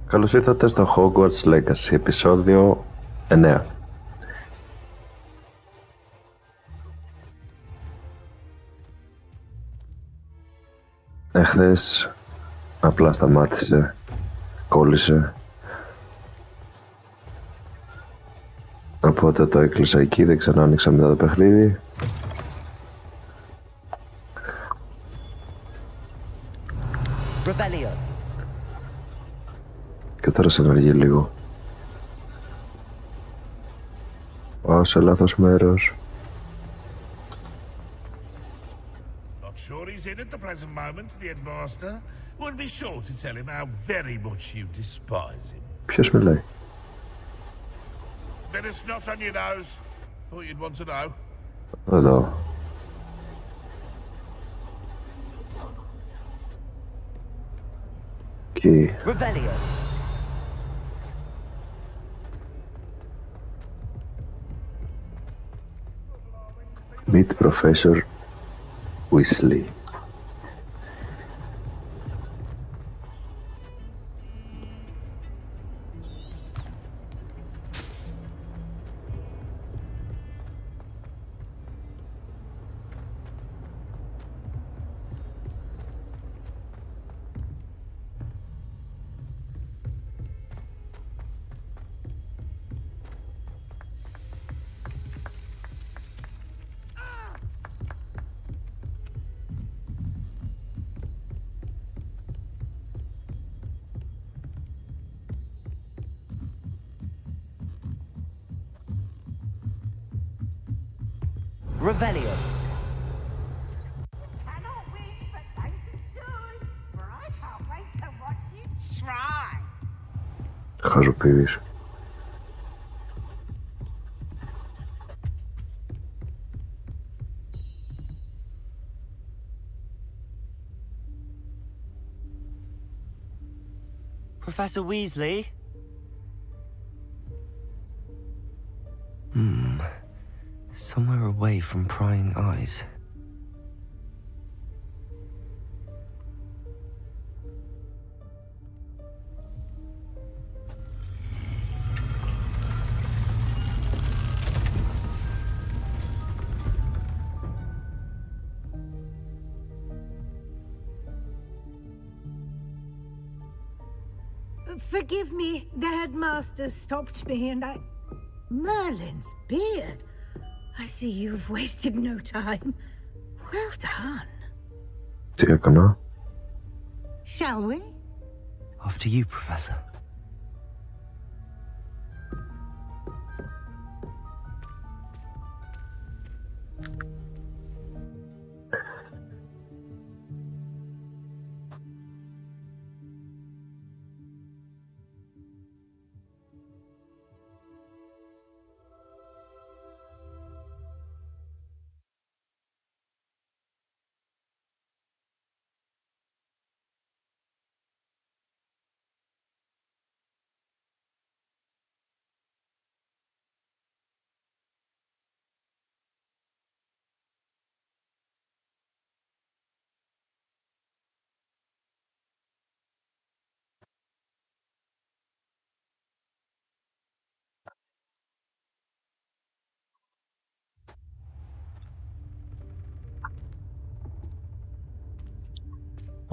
Καλώς ήρθατε στο Hogwarts Legacy, επεισόδιο 9. Εχθές απλά σταμάτησε, κόλλησε. Οπότε το έκλεισα εκεί, δεν ξανά άνοιξα μετά το παιχνίδι. Και τώρα σε ενεργεί λίγο. Πάω σε λάθος μέρος. Sure he's in at the present moment, the headmaster. Would be sure to tell him how very much you despise him. Ποιος μιλάει? Bit of snot on your nose. Thought you'd want to know. Εδώ. Εκεί. Meet Professor Weasley. Revelio. Cannot wait for time to shoot, for I can't wait to watch you try. Χαζοπίδης. Professor Weasley? Somewhere away from prying eyes. Forgive me, the headmaster stopped me and I... Merlin's beard. I see you've wasted no time. Well done. Τι έκανα? Shall we? After you, Professor.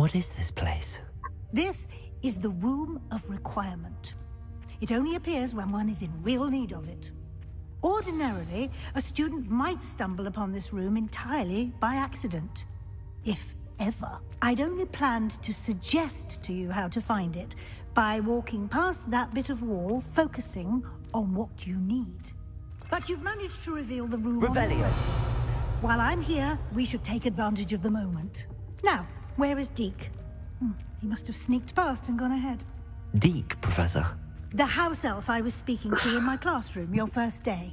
What is this place? This is the Room of Requirement. It only appears when one is in real need of it. Ordinarily, a student might stumble upon this room entirely by accident. If ever. I'd only planned to suggest to you how to find it by walking past that bit of wall, focusing on what you need. But you've managed to reveal the room. Revelio. While I'm here, we should take advantage of the moment. Now, where is Deke? He must have sneaked past and gone ahead. Deke, Professor. The house elf I was speaking to in my classroom your first day.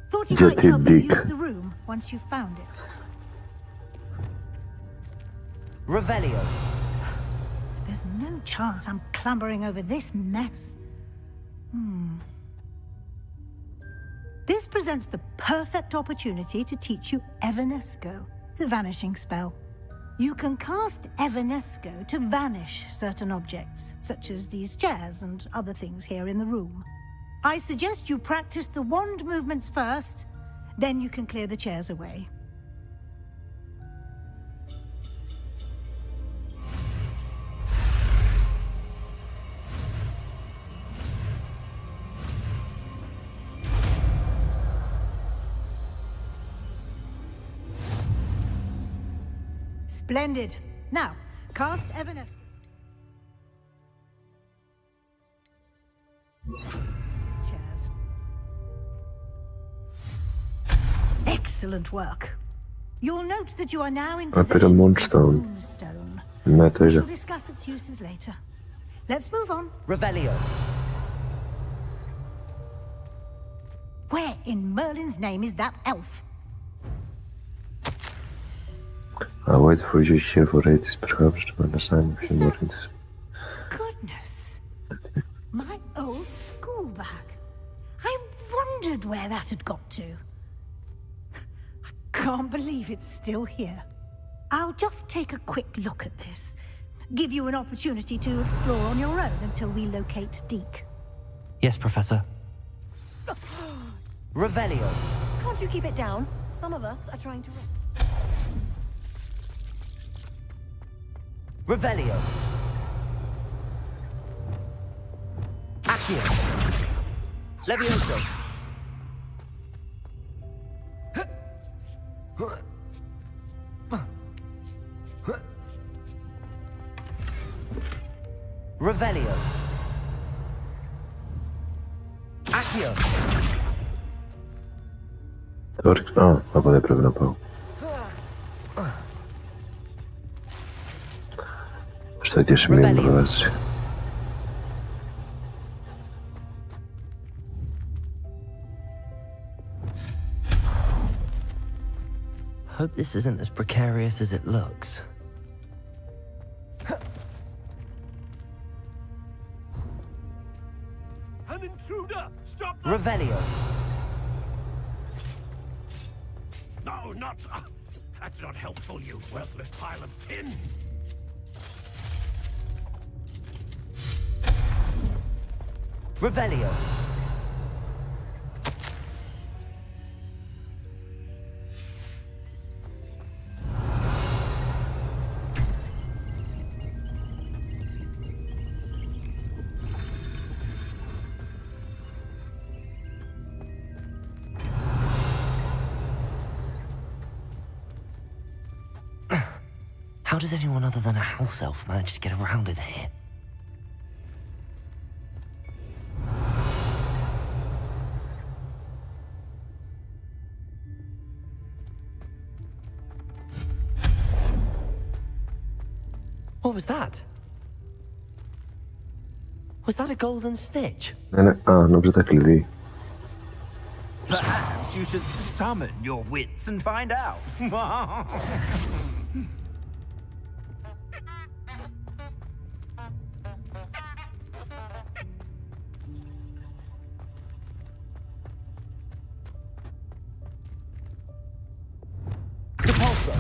Thought he might help you use the room once you found it. Revelio. There's no chance I'm clambering over this mess. This presents the perfect opportunity to teach you Evanesco, the vanishing spell. You can cast Evanesco to vanish certain objects, such as these chairs and other things here in the room. I suggest you practice the wand movements first, then you can clear the chairs away. Splendid. Now, cast Evanesco. Chairs. Excellent work. You'll note that you are now in possession of the moonstone. We shall discuss its uses later. Let's move on. Revelio. Where in Merlin's name is that elf? I'll wait for you here for 80s, perhaps, to understand a few more hints. Goodness. My old school bag. I wondered where that had got to. I can't believe it's still here. I'll just take a quick look at this. Give you an opportunity to explore on your own until we locate Deke. Yes, Professor. Revelio. Can't you keep it down? Some of us are trying to... Revelio. Accio. Levioso. Revelio. Accio. Από εδώ πρέπει να πάω. Στο ίδιο σημείο μου βάζει. Hope this isn't as precarious as it looks. An intruder! Stop them! Revelio. No, not... that's not helpful, you worthless pile of tin! Revelio. How does anyone other than a house elf manage to get around in here? What was that? Was that a golden snitch? Νόμιζα τα κλειδί. Perhaps you should summon your wits and find out. Repulsor.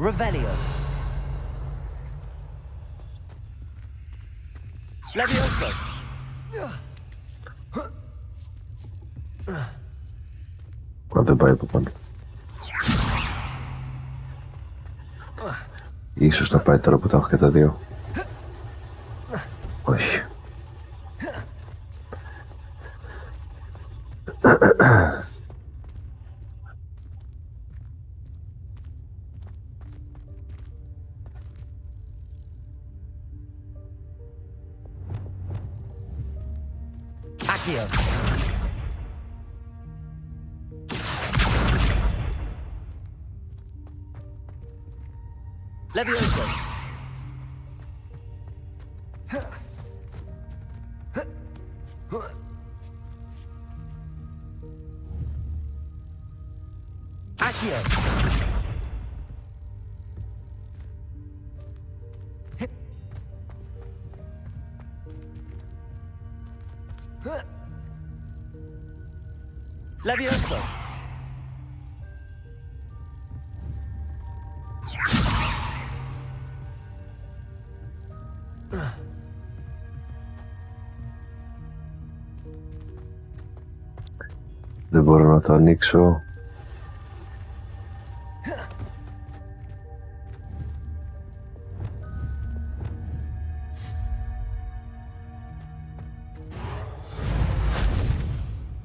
Revelio. Levioso. Δεν πάει από πάνω. Ίσως να πάει τώρα που τα έχω και τα δύο. Όχι. Accio. Levioso. Accio. Levioso. Δεν μπορώ να το ανοίξω.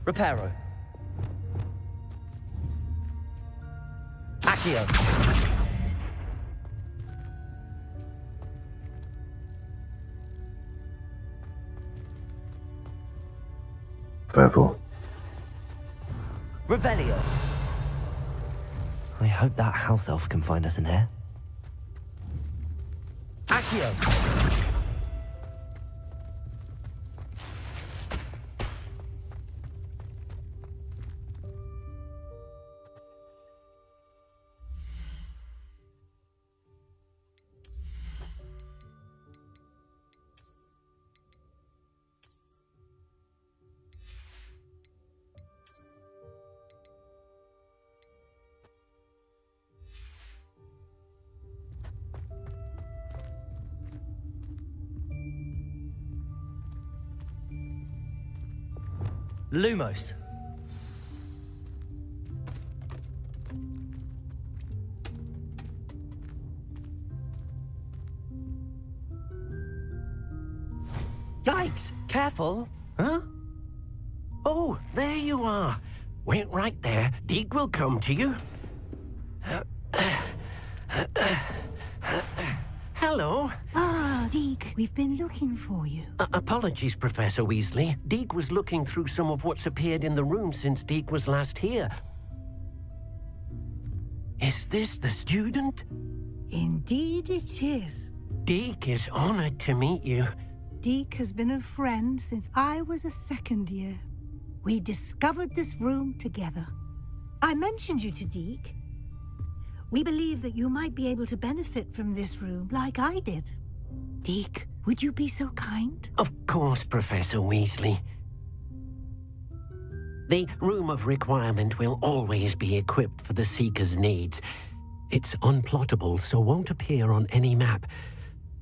Reparo. Accio. Φεύγω. Revelio. I hope that house elf can find us in here. Accio. Lumos. Yikes! Careful. Huh? Oh, there you are. Wait right there. Deke will come to you. Hello. Ah, Deke, we've been looking for you. Apologies, Professor Weasley. Deke was looking through some of what's appeared in the room since Deke was last here. Is this the student? Indeed it is. Deke is honored to meet you. Deke has been a friend since I was a second year. We discovered this room together. I mentioned you to Deke. We believe that you might be able to benefit from this room like I did. Deke, would you be so kind? Of course, Professor Weasley. The Room of Requirement will always be equipped for the Seeker's needs. It's unplottable, so won't appear on any map.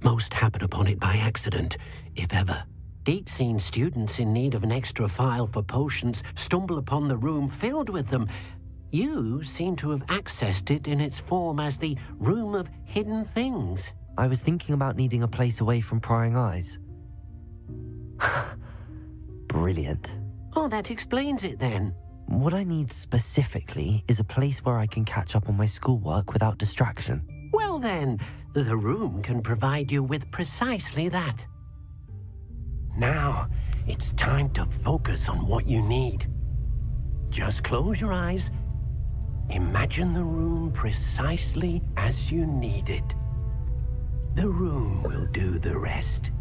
Most happen upon it by accident, if ever. Deke's seen students in need of an extra file for potions stumble upon the room filled with them. You seem to have accessed it in its form as the Room of Hidden Things. I was thinking about needing a place away from prying eyes. Brilliant. Oh, that explains it then. What I need specifically is a place where I can catch up on my schoolwork without distraction. Well then, the room can provide you with precisely that. Now, it's time to focus on what you need. Just close your eyes. Imagine the room precisely as you need it. The room will do the rest.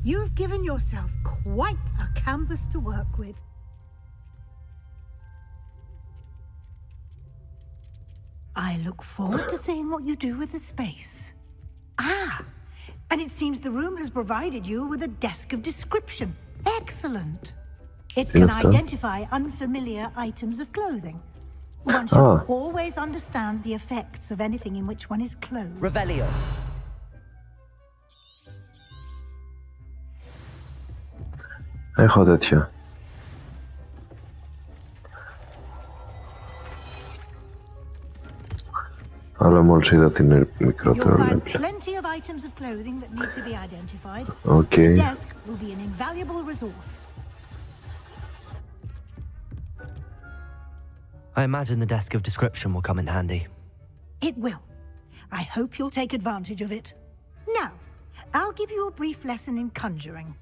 You've given yourself quite a canvas to work with. I look forward to seeing what you do with the space. Ah, and it seems the room has provided you with a desk of description. Excellent. It can identify unfamiliar items of clothing. One should always understand the effects of anything in which one is clothed. Revelio. Έχω τέτοια. Αλλά μόλις είδα την μικρότερο You'll find λέμπλα. plenty of items of clothing that need to be identified. Okay. The desk will be an invaluable resource. I imagine the desk of description will come in handy. It will. I hope you'll take advantage of it. Now, I'll give you a brief lesson in conjuring.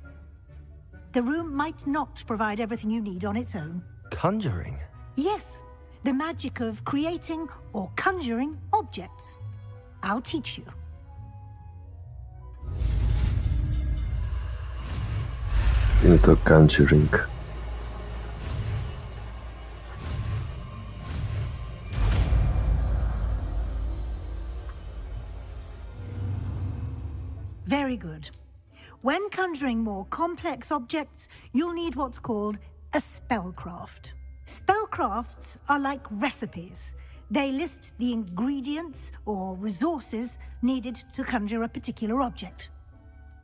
The room might not provide everything you need on its own. Conjuring? Yes, the magic of creating or conjuring objects. I'll teach you. Είναι το conjuring. Very good. When conjuring more complex objects, you'll need what's called a spellcraft. Spellcrafts are like recipes. They list the ingredients or resources needed to conjure a particular object.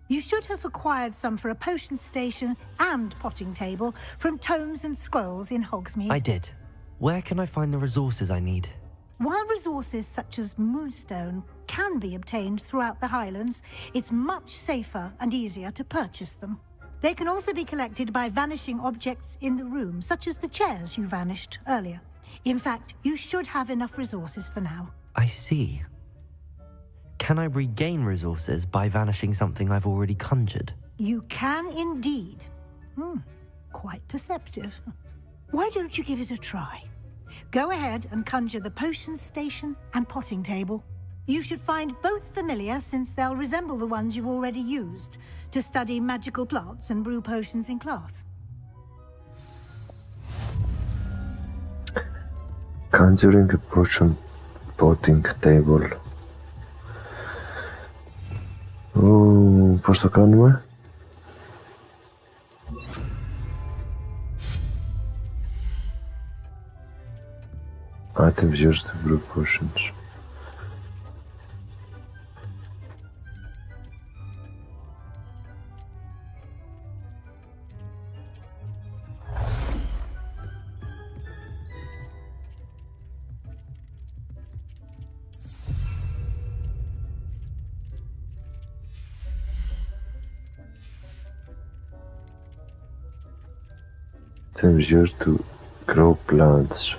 You should have acquired some for a potion station and potting table from tomes and scrolls in Hogsmeade. I did. Where can I find the resources I need? While resources such as moonstone can be obtained throughout the Highlands, it's much safer and easier to purchase them. They can also be collected by vanishing objects in the room, such as the chairs you vanished earlier. In fact, you should have enough resources for now. I see. Can I regain resources by vanishing something I've already conjured? You can indeed. Quite perceptive. Why don't you give it a try? Go ahead and conjure the potion station and potting table. You should find both familiar, since they'll resemble the ones you've already used to study magical plants and brew potions in class. Conjuring a potion potting table. Πώς το κάνουμε? Items used to brew potions. Items used to grow plants.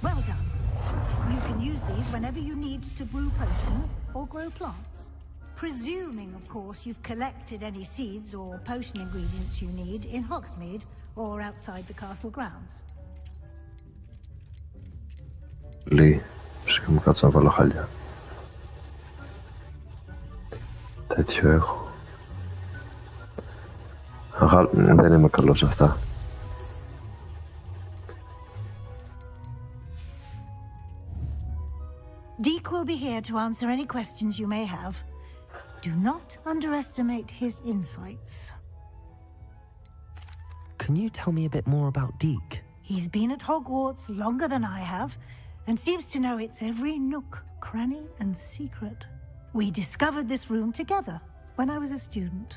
Well done. You can use these whenever you need to brew potions or grow plants. Presuming, of course, you've collected any seeds or potion ingredients you need in Hogsmeade or outside the castle grounds. Λέει, φυσικά μου κάτω να βάλω χάλια. Τέτοιο έχω. Δεν είμαι καλός σε αυτά. Deke will be here to answer any questions you may have. Do not underestimate his insights. Can you tell me a bit more about Deke? He's been at Hogwarts longer than I have, and seems to know its every nook, cranny, and secret. We discovered this room together when I was a student.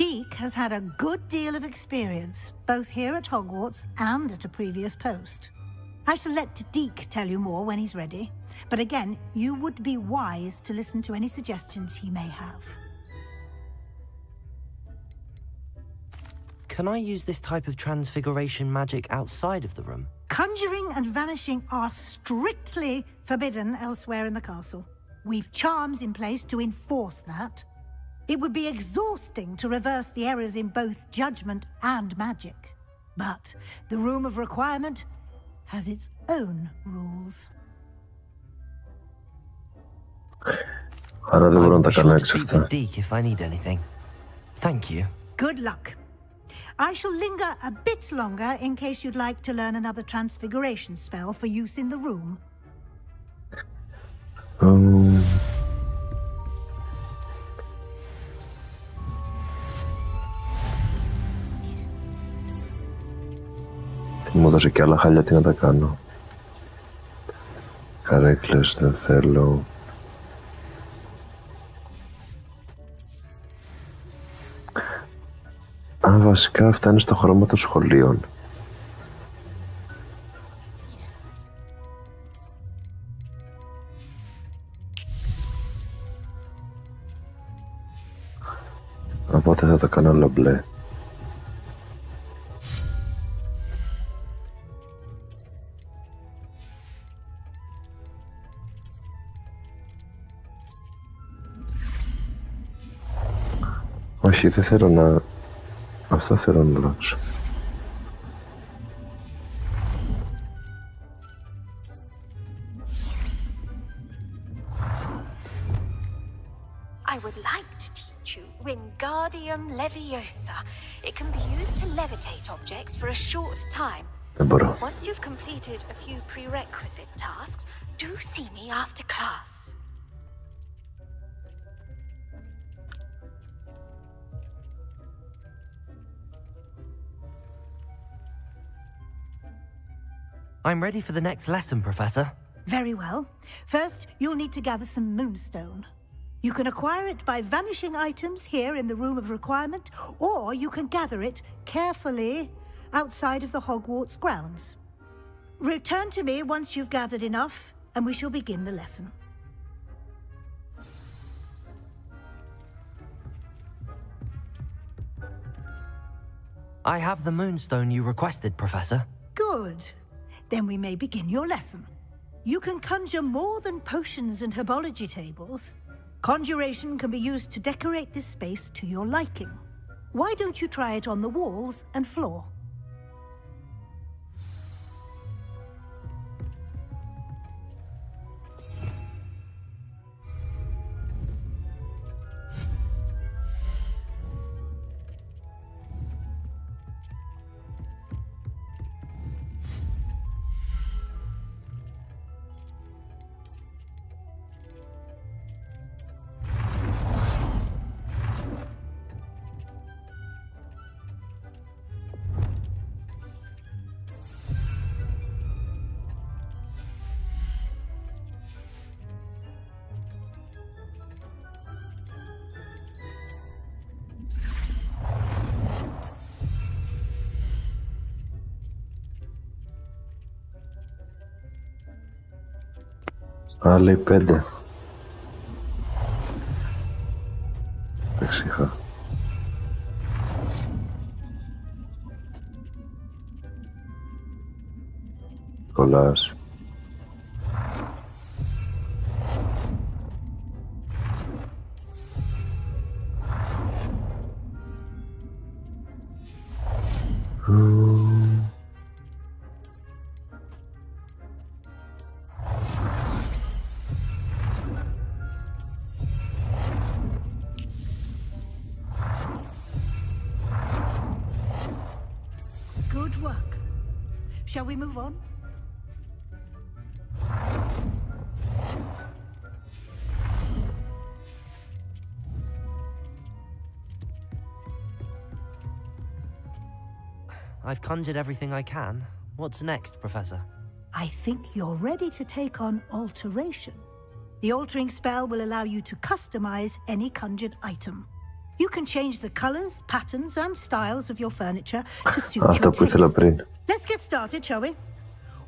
Deke has had a good deal of experience, both here at Hogwarts and at a previous post. I shall let Deke tell you more when he's ready, but again, you would be wise to listen to any suggestions he may have. Can I use this type of transfiguration magic outside of the room? Conjuring and vanishing are strictly forbidden elsewhere in the castle. We've charms in place to enforce that. It would be exhausting to reverse the errors in both judgment and magic. But the Room of Requirement has its own rules. Άρα δεν μπορώ να τα I'll be κάνω sure to έξω speak αυτά. with Deke if I need anything. Thank you. Good luck. I shall linger a bit longer in case you'd like to learn another transfiguration spell for use in the room. Τι μου δώσε και άλλα χάλια, τι να τα κάνω. Καρέκλες δεν θέλω. Βασικά αυτά είναι στο χρώμα των σχολείων. Οπότε θα τα κάνω όλα μπλε. Όχι, δεν θέλω να... Αυτό θέλω να αλλάξω. I would like to teach you Wingardium Leviosa. It can be used to levitate objects for a short time. Δεν μπορώ. Once you've completed a few prerequisite tasks, do see me after class. I'm ready for the next lesson, Professor. Very well. First, you'll need to gather some moonstone. You can acquire it by vanishing items here in the Room of Requirement, or you can gather it carefully outside of the Hogwarts grounds. Return to me once you've gathered enough, and we shall begin the lesson. I have the moonstone you requested, Professor. Good. Then we may begin your lesson. You can conjure more than potions and herbology tables. Conjuration can be used to decorate this space to your liking. Why don't you try it on the walls and floor? Άλλοι 5. Εξήχα. Κολλάς. Good work. Shall we move on? I've conjured everything I can. What's next, Professor? I think you're ready to take on alteration. The altering spell will allow you to customize any conjured item. You can change the colors, patterns, and styles of your furniture to suit Αυτό your που ήθελα taste. πριν. Let's get started, shall we?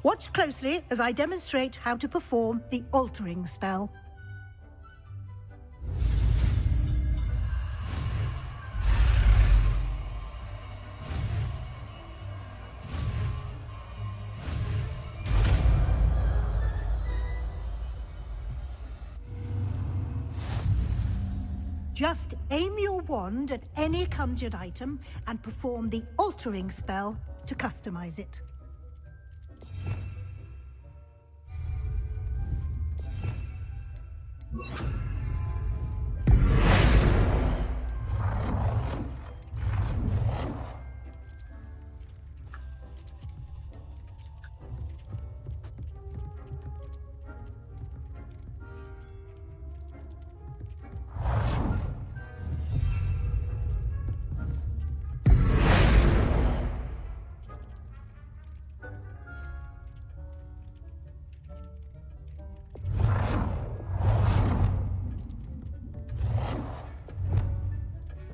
Watch closely as I demonstrate how to perform the altering spell. Just aim your wand at any conjured item and perform the altering spell to customize it.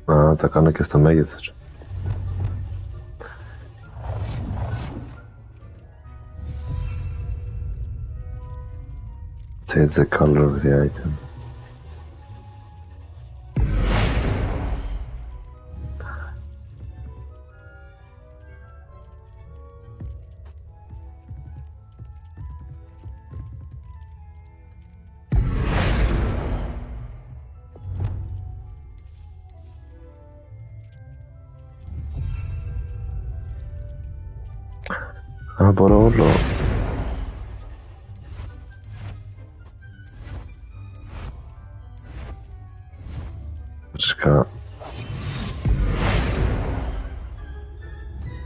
Α, τα κάνω και στο μέγεθος. Change the color of the item. Α, μπορώ όλο. Φυσικά.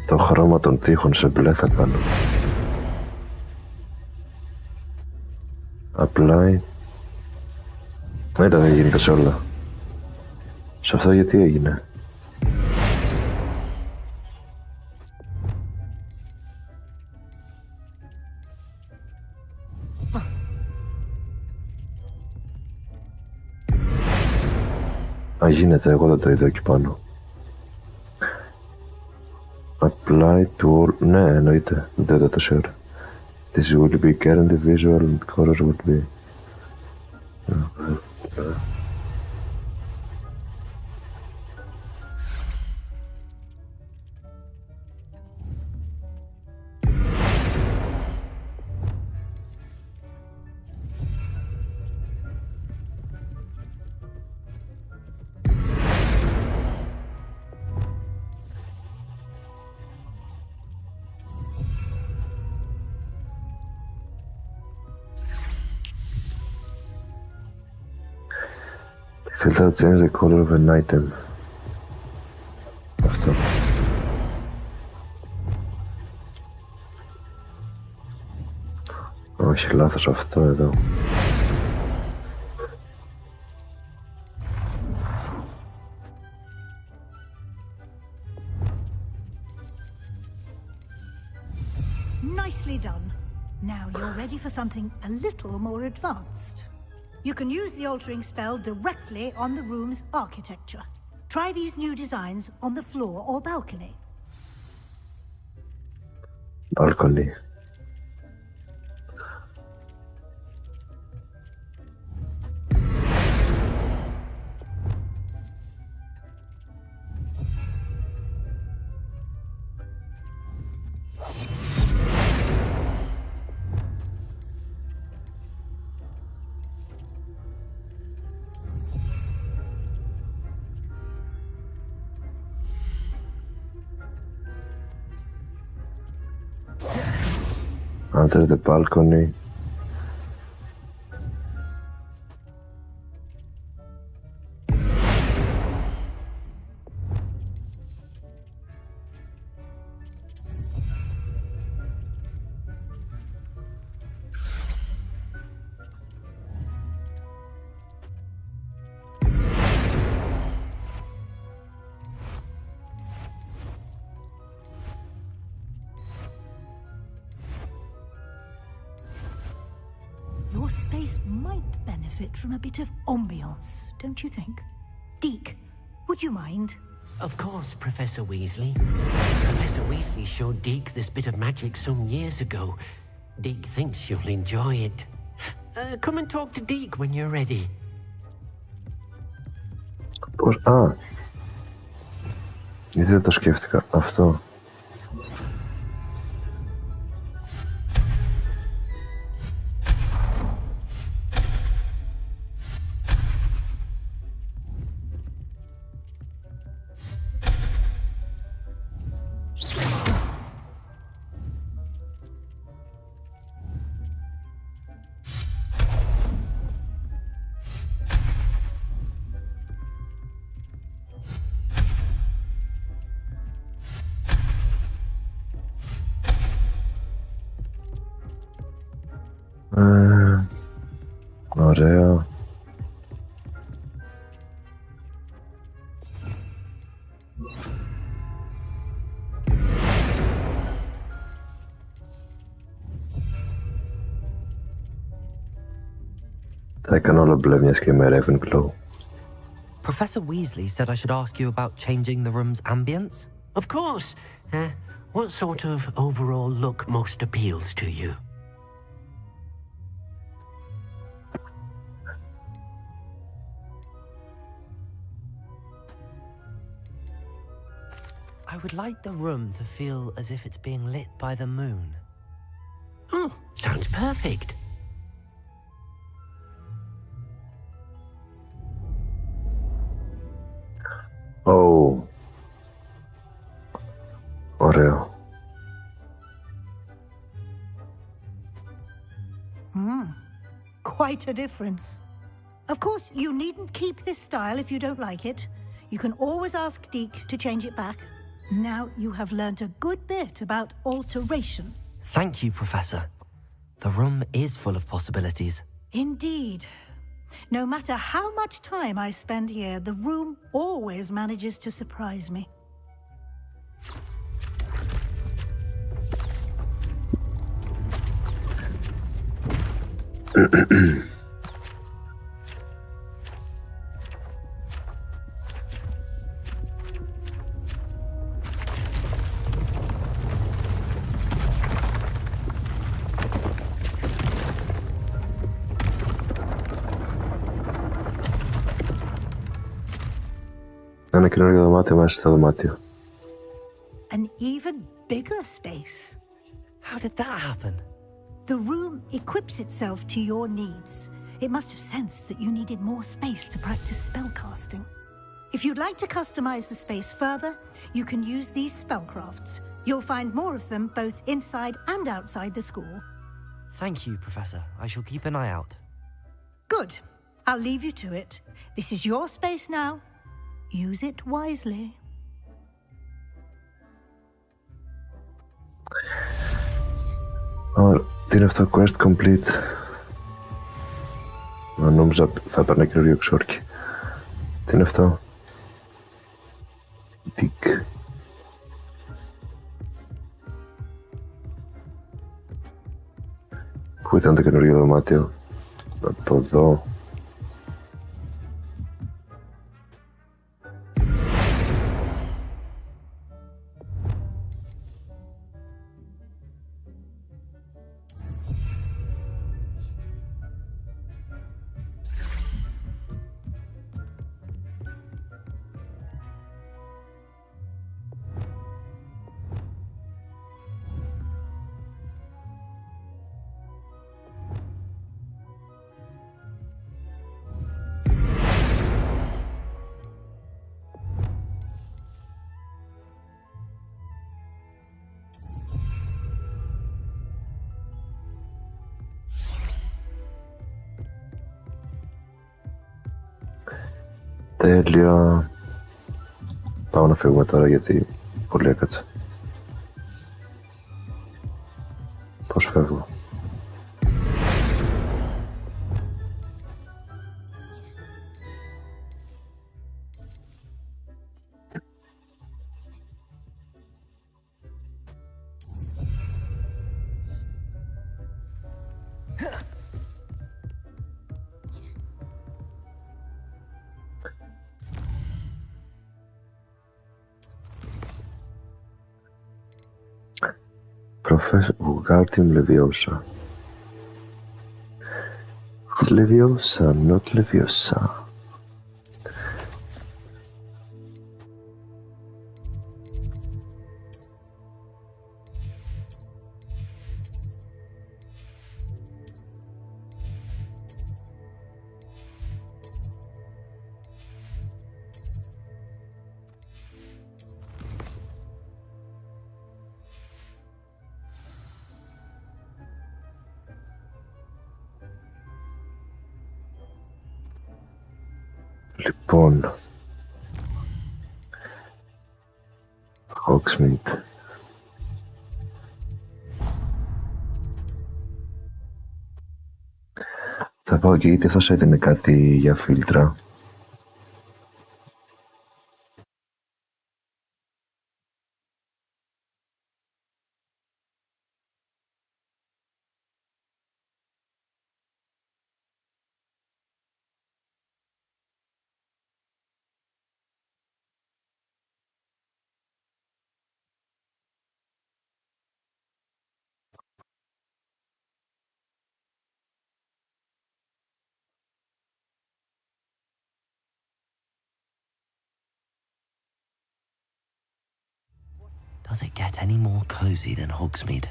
Το χρώμα των τοίχων σε μπλε θα κάνω. Apply. Δεν γίνεται σε όλα. Σε αυτό γιατί έγινε? Α, γίνεται, εγώ δεν το είδα εκεί πάνω. Apply to all... Ναι, εννοείται, δεν το είδα τόση ώρα. This will be current visual and colors will be... Filter change the color of an item. Αυτό. Όχι, λάθος αυτό εδώ. Nicely done. Now you're ready for something a little more advanced. You can use the altering spell directly on the room's architecture. Try these new designs on the floor or balcony. Balcony. Enter the balcony. Your space might benefit from a bit of ambiance, don't you think? Deke, would you mind? Of course, Professor Weasley. Professor Weasley showed Deke this bit of magic some years ago. Deke thinks you'll enjoy it. Come and talk to Deke when you're ready. Πώς... Α! Γιατί δεν το σκέφτηκα. Αυτό. Ωραία. Τα έκανα όλα μπλε μιας και με Ravenclaw. Professor Weasley said I should ask you about changing the room's ambience. Of course. What sort of overall look most appeals to you? I would like the room to feel as if it's being lit by the moon. Oh, sounds perfect. Oh. Ωραίο. quite a difference. Of course, you needn't keep this style if you don't like it. You can always ask Deke to change it back. Now you have learnt a good bit about alteration. Thank you, Professor. The room is full of possibilities. Indeed. No matter how much time I spend here, the room always manages to surprise me. Ένα καινούργιο δωμάτιο μέσα στο δωμάτιο. An even bigger space. How did that happen? The room equips itself to your needs. It must have sensed that you needed more space to practice spellcasting. If you'd like to customize the space further, you can use these spellcrafts. You'll find more of them both inside and outside the school. Thank you, Professor. I shall keep an eye out. Good. I'll leave you to it. This is your space now. Use it wisely. Τι είναι αυτό, quest complete. Νόμιζα θα έπαιρνα καινούριο ξόρκι. Τι είναι αυτό? Dick. Πού ήταν το καινούριο δωμάτιο? Από εδώ. Τέλεια. Πάω να φύγουμε τώρα γιατί πολύ έκατσα. Πώς φεύγω? Professor Wingardium Leviosa. It's Leviosa, not Leviosa. Λοιπόν, Hogsmeade. Θα πάω και γιατί αυτός έδινε κάτι για φίλτρα. Does it get any more cozy than Hogsmeade?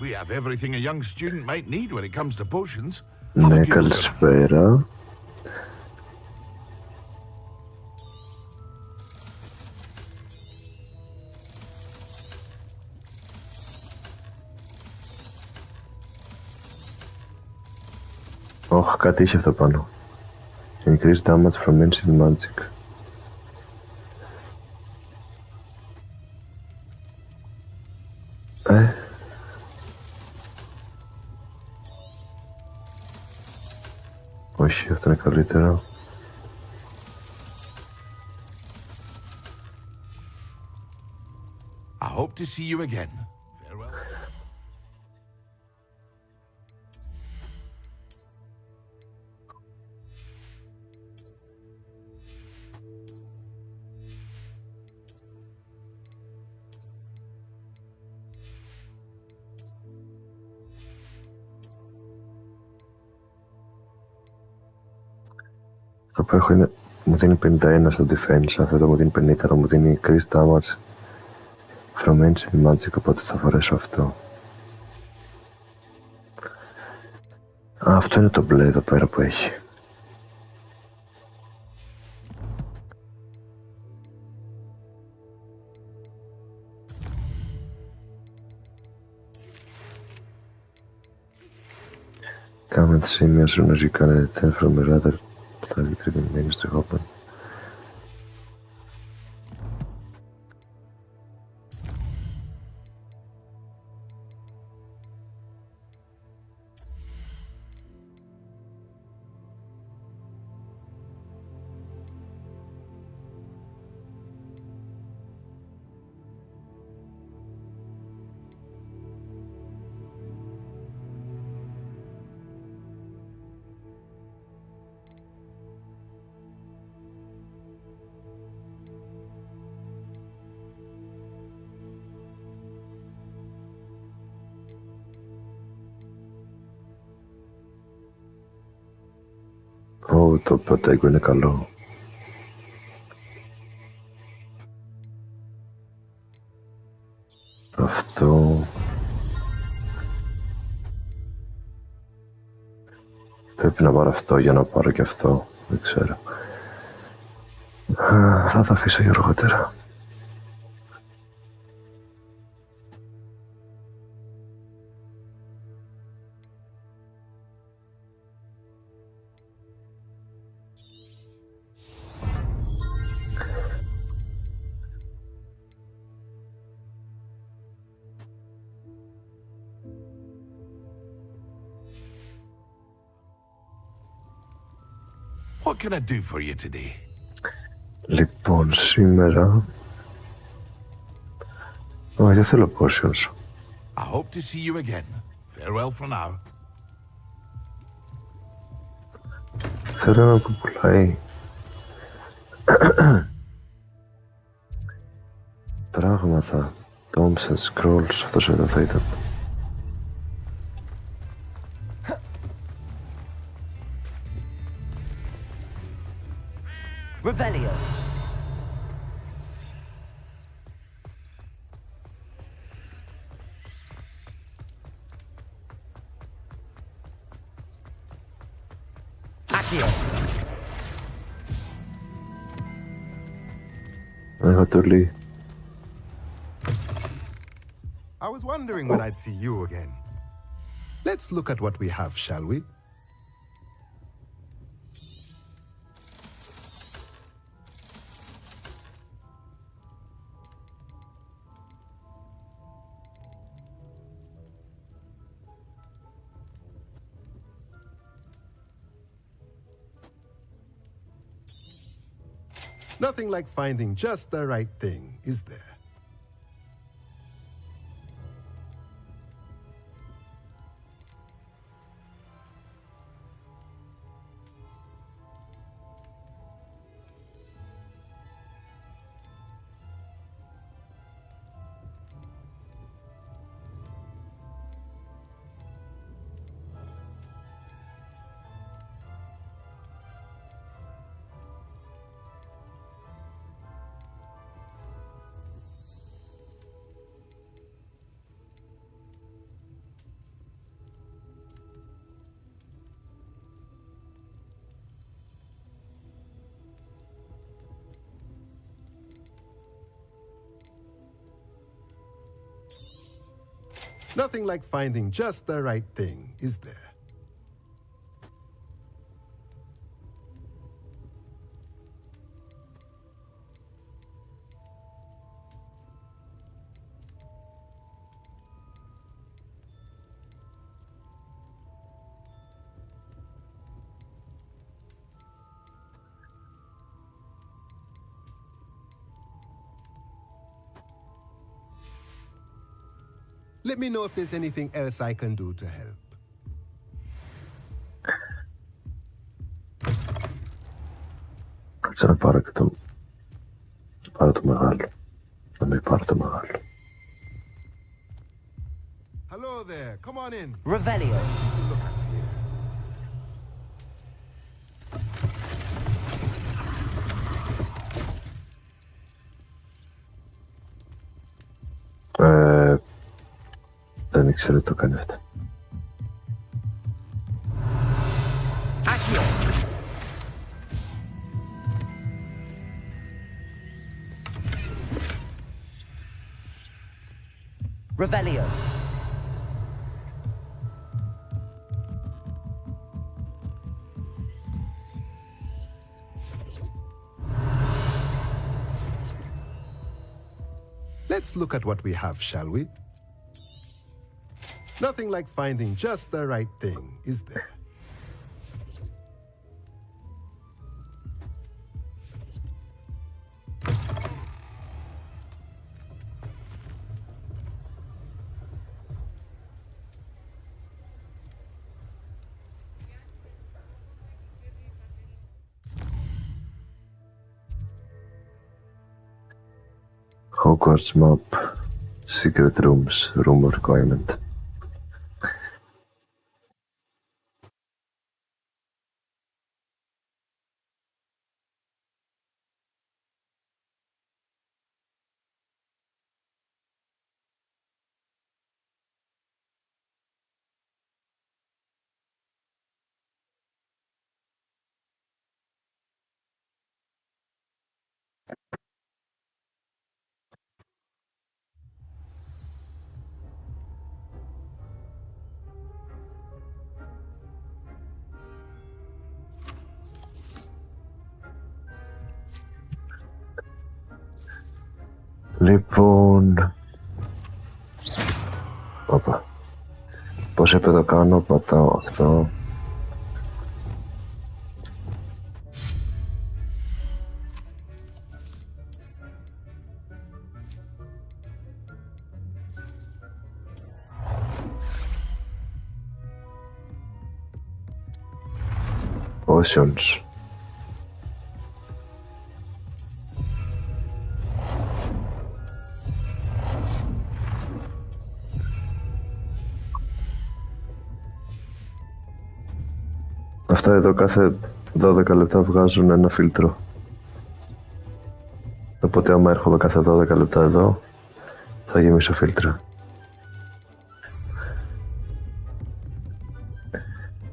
We have everything a young student might need when it comes to potions. Ναι, καλησπέρα. Όχι, κάτι είχε αυτό πάνω. Increase damage from ancient magic. Όχι, αυτό είναι καλύτερο. I hope to see you again. Farewell. Αυτό που έχω είναι, μου δίνει 51 στο defense, αυτό μου δίνει 50, αλλά μου δίνει increased damage from ancient magic, οπότε θα φορέσω αυτό. Αυτό είναι το μπλε εδώ πέρα που έχει. Come and see me as soon as you can return from the radar. Θα διτριμμένει στο Hogwarts. Το πρωτέγκο είναι καλό. Αυτό... Πρέπει να πάρω αυτό για να πάρω και αυτό. Δεν ξέρω. Θα τα αφήσω για αργότερα. What can I do for you today? Λοιπόν, σήμερα... Όχι, δεν θέλω potions. I hope to see you again. Farewell for now. Θέλω ένα που πουλάει πράγματα. Tomes and Scrolls, αυτός εδώ θα ήταν. Revelio. Accio. Έχω το λί. I was wondering when I'd see you again. Let's look at what we have, shall we? Nothing like finding just the right thing, is there? Nothing like finding just the right thing, is there? Let me know if there's anything else I can do to help. Κάτσε να πάρω και το... Πάρω το μεγάλο. Να μην πάρω το μεγάλο. Hello there. Come on in. Revelio. Look at here. Δεν ήξερε το κάνει αυτό. Accio. Revelio. Let's look at what we have, shall we? Nothing like finding just the right thing, is there? Hogwarts map. Secret rooms. Room requirement. Λοιπόν... Όπα. Πώς επίπεδο κάνω, πατάω αυτό. Oceans. Αυτά εδώ κάθε 12 λεπτά βγάζουν ένα φίλτρο. Οπότε άμα έρχομαι κάθε 12 λεπτά εδώ, θα γεμίσω φίλτρα.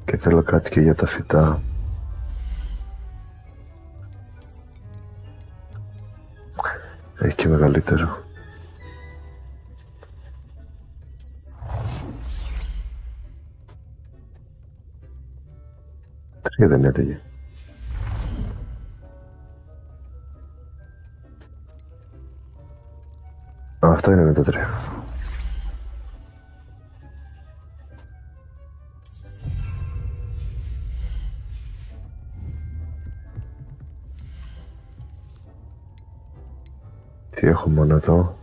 Και θέλω κάτι και για τα φυτά. Έχει και μεγαλύτερο. Τρία δεν έλεγε. Αυτό είναι με τα τρία. Τι έχω μόνο εδώ.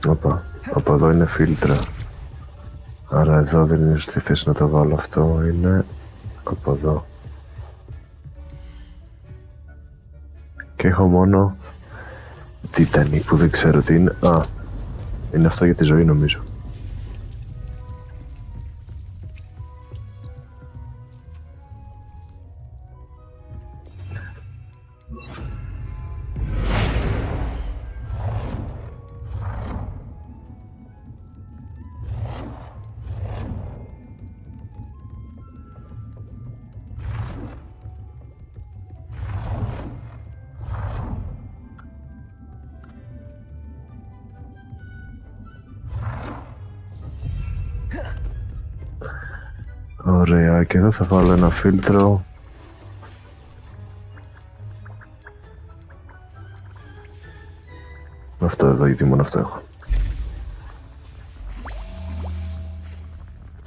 Οπα, από εδώ είναι φίλτρα. Άρα εδώ δεν είναι στη θέση να το βάλω αυτό, είναι από εδώ. Και έχω μόνο τιτανί που δεν ξέρω τι είναι. Α, είναι αυτό για τη ζωή νομίζω. Ωραία, και εδώ θα βάλω ένα φίλτρο. Αυτό εδώ, γιατί μόνο αυτό έχω.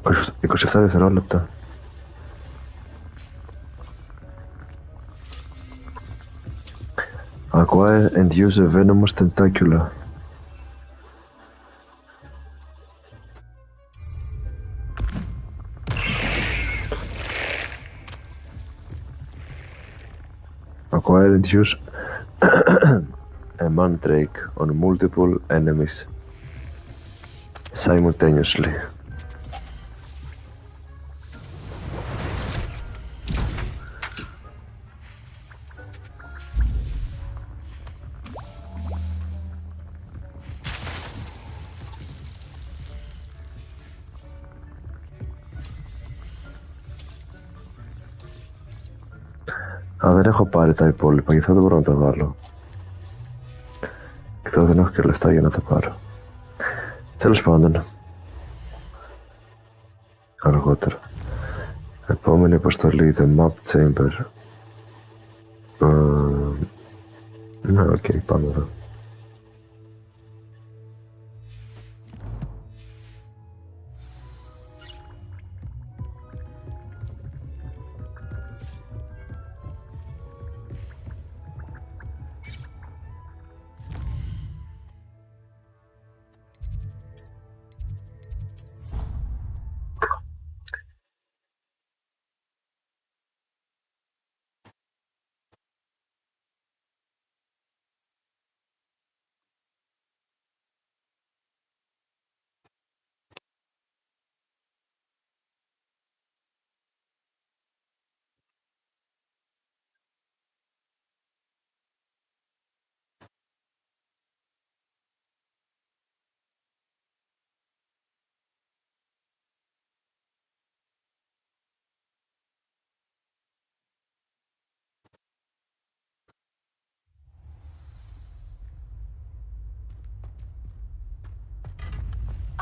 27 δευτερόλεπτα. Acquire and use a venomous tentacula. Acquire and use a mandrake on multiple enemies simultaneously. Α, δεν έχω πάρει τα υπόλοιπα, γι' αυτό δεν μπορώ να τα βάλω. Και τώρα δεν έχω και λεφτά για να τα πάρω. Τέλος πάντων. Αργότερα. Επόμενη αποστολή, the map chamber. Ναι, οκ, πάμε εδώ.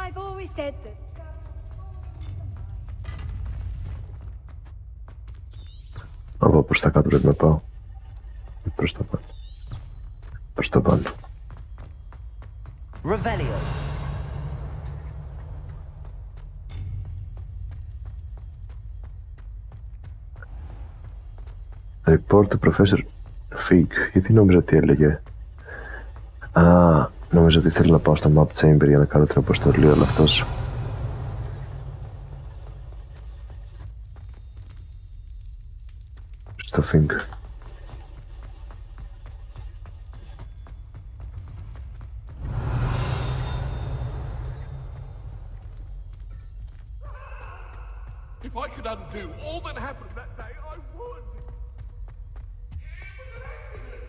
I've always said that. Από προς τα κάτω πρέπει να πάω. Προς τα πάνω. Προς τα πάνω. Revelio. Report to Professor Fig. Γιατί νόμιζα τι έλεγε. Α, νόμιζα ότι θέλει να πάω στο map chamber για να κάνω την αποστολή, αλλά αυτός. Στο Fig. If I could undo all that happened that day, I would. It was an accident.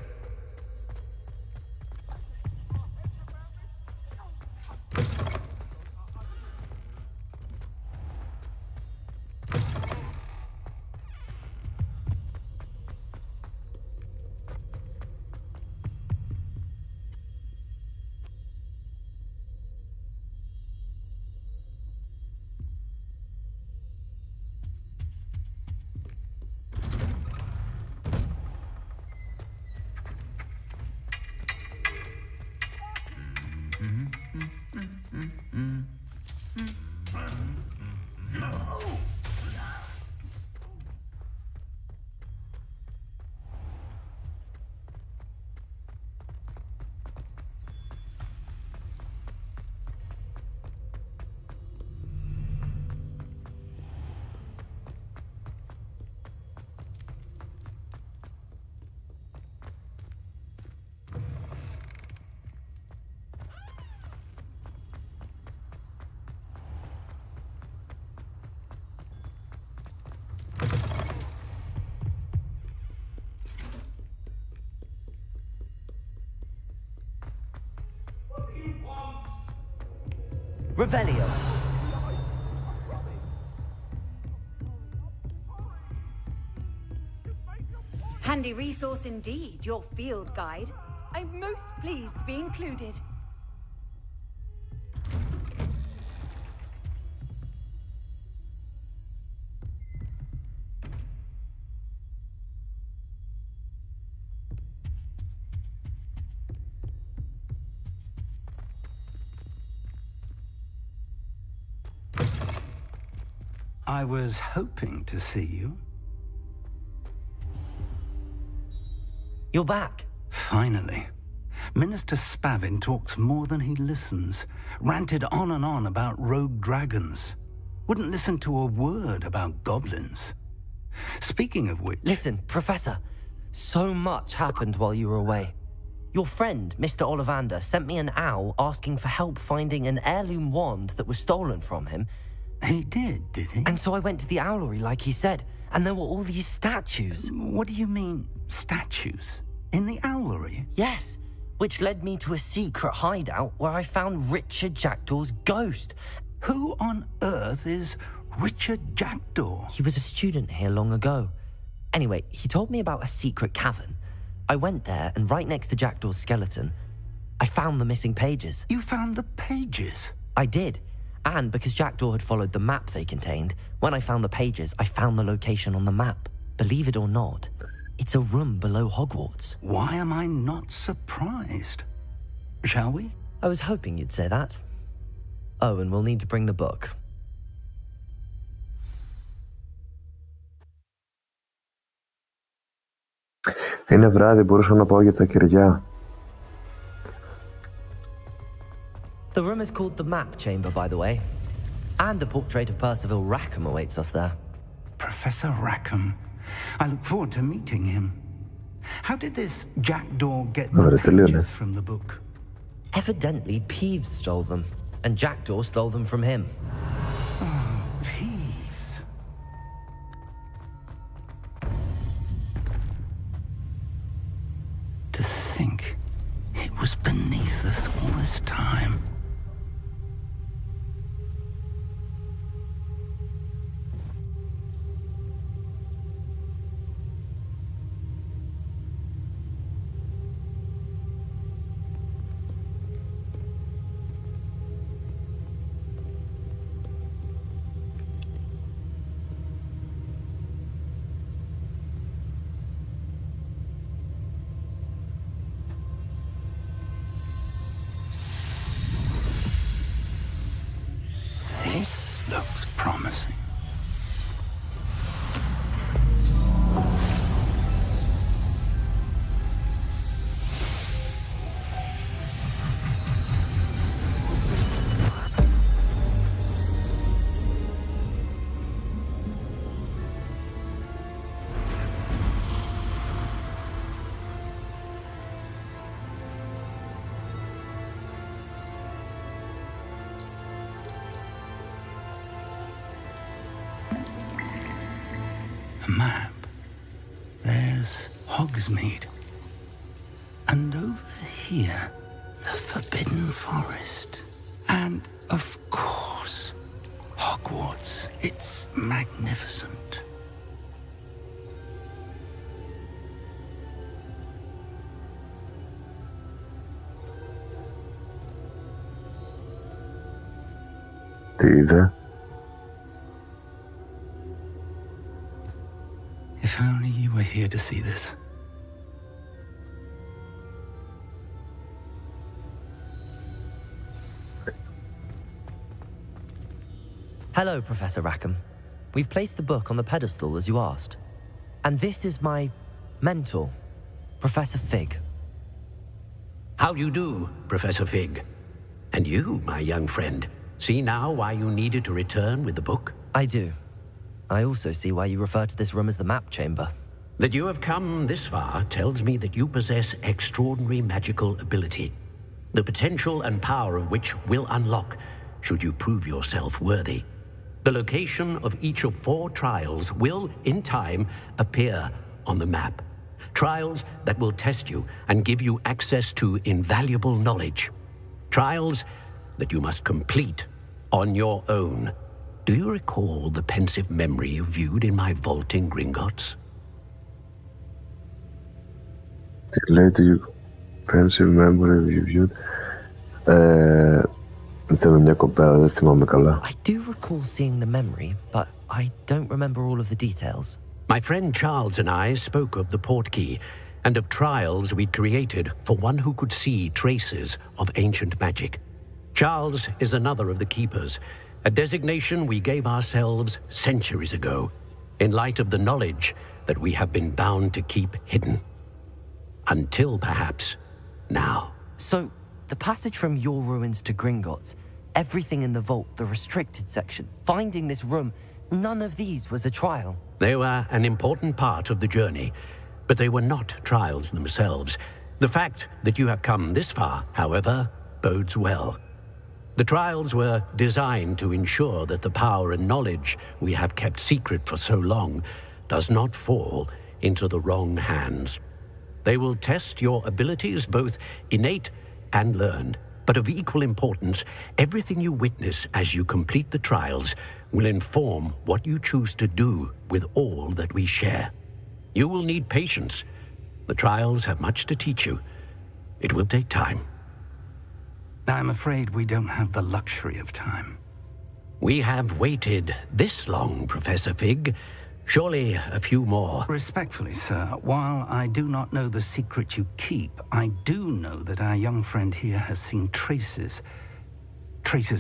Revelio. Handy resource indeed, your field guide. I'm most pleased to be included. I was hoping to see you. You're back. Finally. Minister Spavin talks more than he listens. Ranted on and on about rogue dragons. Wouldn't listen to a word about goblins. Speaking of which... Listen, Professor. So much happened while you were away. Your friend, Mr. Ollivander, sent me an owl asking for help finding an heirloom wand that was stolen from him. He did he? And so I went to the owlery like he said, and there were all these statues. What do you mean, statues? In the owlery? Yes, which led me to a secret hideout where I found Richard Jackdaw's ghost. Who on earth is Richard Jackdaw? He was a student here long ago. Anyway, he told me about a secret cavern. I went there, and right next to Jackdaw's skeleton, I found the missing pages. You found the pages? I did. And because Jackdaw had followed the map they contained, when I found the pages, I found the location on the map. Believe it or not, it's a room below Hogwarts. Why am I not surprised? Shall we? I was hoping you'd say that. Oh, and we'll need to bring the book. Είναι βράδυ, μπορούσα να πάω για τα κεριά. The room is called the Map Chamber, by the way. And a portrait of Percival Rackham awaits us there. Professor Rackham. I look forward to meeting him. How did this Jackdaw get the pages from the book? Evidently, Peeves stole them, and Jackdaw stole them from him. Oh, Peeves. To think it was beneath us all this time. This looks promising. A map. There's Hogsmeade. And over here, the Forbidden Forest. And, of course, Hogwarts. It's magnificent. Τι είδε? If only you were here to see this. Hello, Professor Rackham. We've placed the book on the pedestal as you asked. And this is my mentor, Professor Fig. How do you do, Professor Fig? And you, my young friend, see now why you needed to return with the book? I do. I also see why you refer to this room as the Map Chamber. That you have come this far tells me that you possess extraordinary magical ability, the potential and power of which will unlock should you prove yourself worthy. The location of each of 4 trials will, in time, appear on the map. Trials that will test you and give you access to invaluable knowledge. Trials that you must complete on your own. Do you recall the pensive memory you viewed in my vault in Gringotts? Τι λέει το pensive memory you viewed? Ήταν μια κοπέλα, δεν θυμάμαι καλά. I do recall seeing the memory, but I don't remember all of the details. My friend Charles and I spoke of the portkey and of trials we'd created for one who could see traces of ancient magic. Charles is another of the keepers, a designation we gave ourselves centuries ago, in light of the knowledge that we have been bound to keep hidden. Until, perhaps, now. So, the passage from your ruins to Gringotts, everything in the vault, the restricted section, finding this room, none of these was a trial. They were an important part of the journey, but they were not trials themselves. The fact that you have come this far, however, bodes well. The trials were designed to ensure that the power and knowledge we have kept secret for so long does not fall into the wrong hands. They will test your abilities, both innate and learned. But of equal importance, everything you witness as you complete the trials will inform what you choose to do with all that we share. You will need patience. The trials have much to teach you. It will take time. I'm afraid we don't have the luxury of time. We have waited this long, Professor Fig. Surely a few more. Respectfully, sir, while I do not know the secret you keep, I do know that our young friend here has seen traces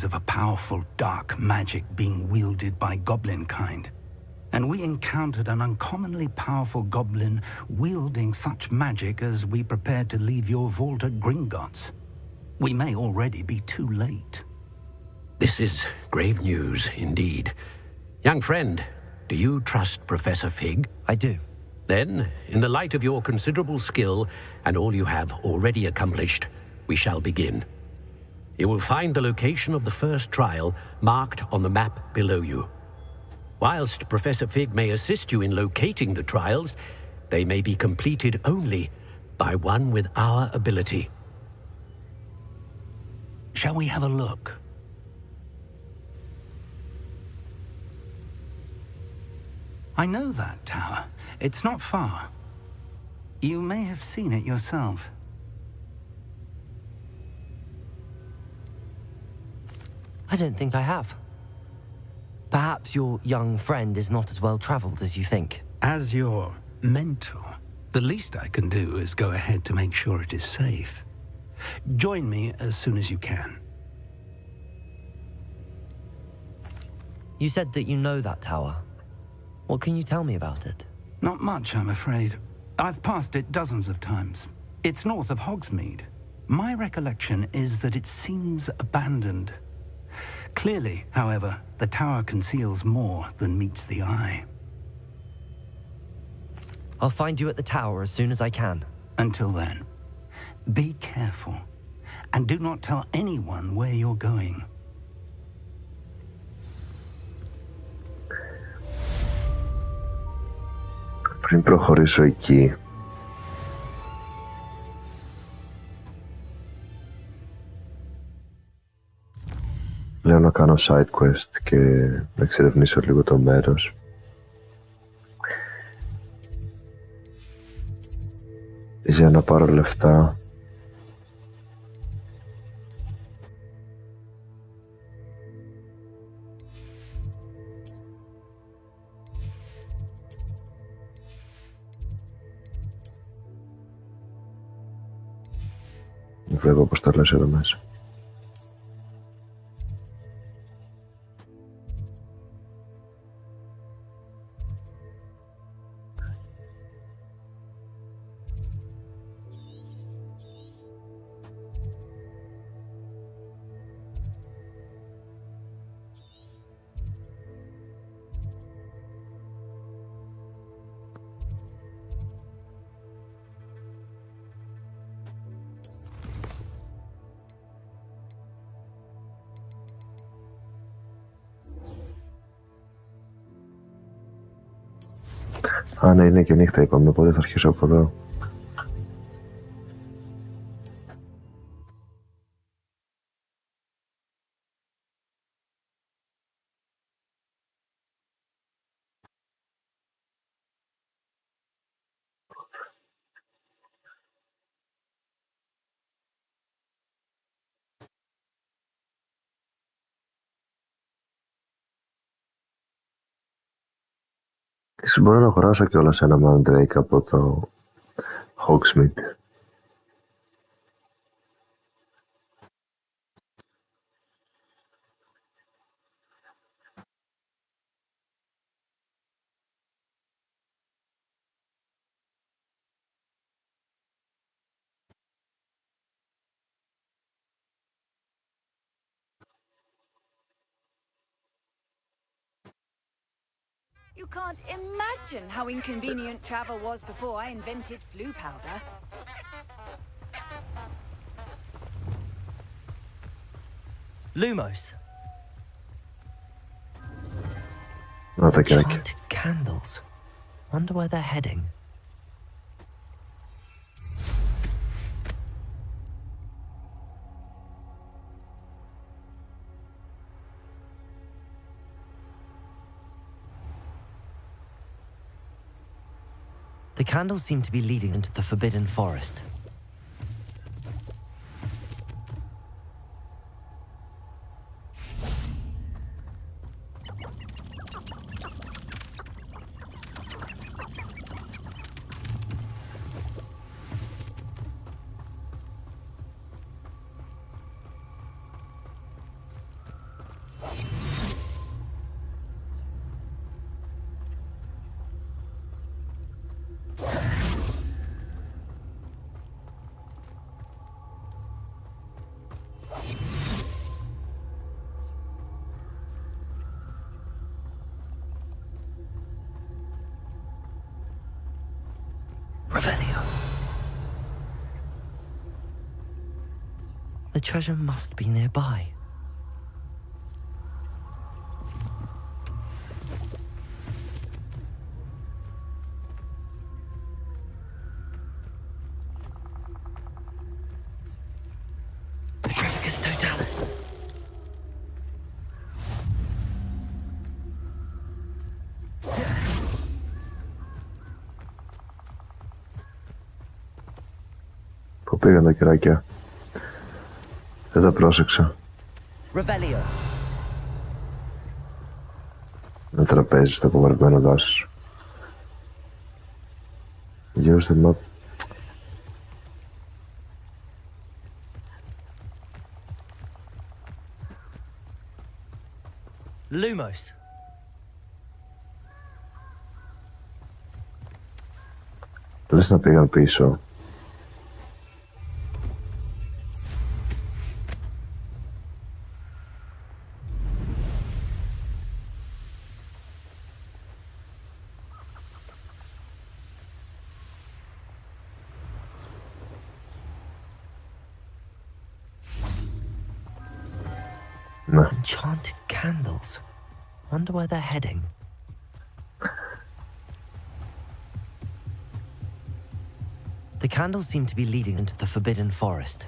of a powerful dark magic being wielded by goblin kind. And we encountered an uncommonly powerful goblin wielding such magic as we prepared to leave your vault at Gringotts. We may already be too late. This is grave news indeed. Young friend, do you trust Professor Fig? I do. Then, in the light of your considerable skill and all you have already accomplished, we shall begin. You will find the location of the first trial marked on the map below you. Whilst Professor Fig may assist you in locating the trials, they may be completed only by one with our ability. Shall we have a look? I know that tower. It's not far. You may have seen it yourself. I don't think I have. Perhaps your young friend is not as well traveled as you think. As your mentor, the least I can do is go ahead to make sure it is safe. Join me as soon as you can. You said that you know that tower. What can you tell me about it? Not much, I'm afraid. I've passed it dozens of times. It's north of Hogsmeade. My recollection is that it seems abandoned. Clearly, however, the tower conceals more than meets the eye. I'll find you at the tower as soon as I can. Until then, be careful, and do not tell anyone where you're going. Πριν προχωρήσω εκεί, λέω να κάνω side quest και να εξερευνήσω λίγο το μέρος. Για να πάρω λεφτά. Βλέπω αποστολές εδώ μέσα. Α, ναι, είναι και νύχτα είπαμε, οπότε θα αρχίσω από εδώ. Ίσως μπορώ να αγοράσω κιόλας ένα Mandrake από το Hogsmeade. You can't imagine how inconvenient travel was before I invented flu powder. Lumos. Να και Enchanted candles. Wonder where they're heading. The candles seem to be leading into the Forbidden Forest. Revelio. The treasure must be nearby. Petrificus totalis. Πού πήγαν τα κεράκια? Δεν τα πρόσεξα. Revelio. Ένα τραπέζι στο απομακρυσμένο δάσος. Use the map. Lumos. Λες να πήγαν πίσω. Ναι. Enchanted candles. Wonder where they're heading. The candles seem to be leading into the Forbidden Forest.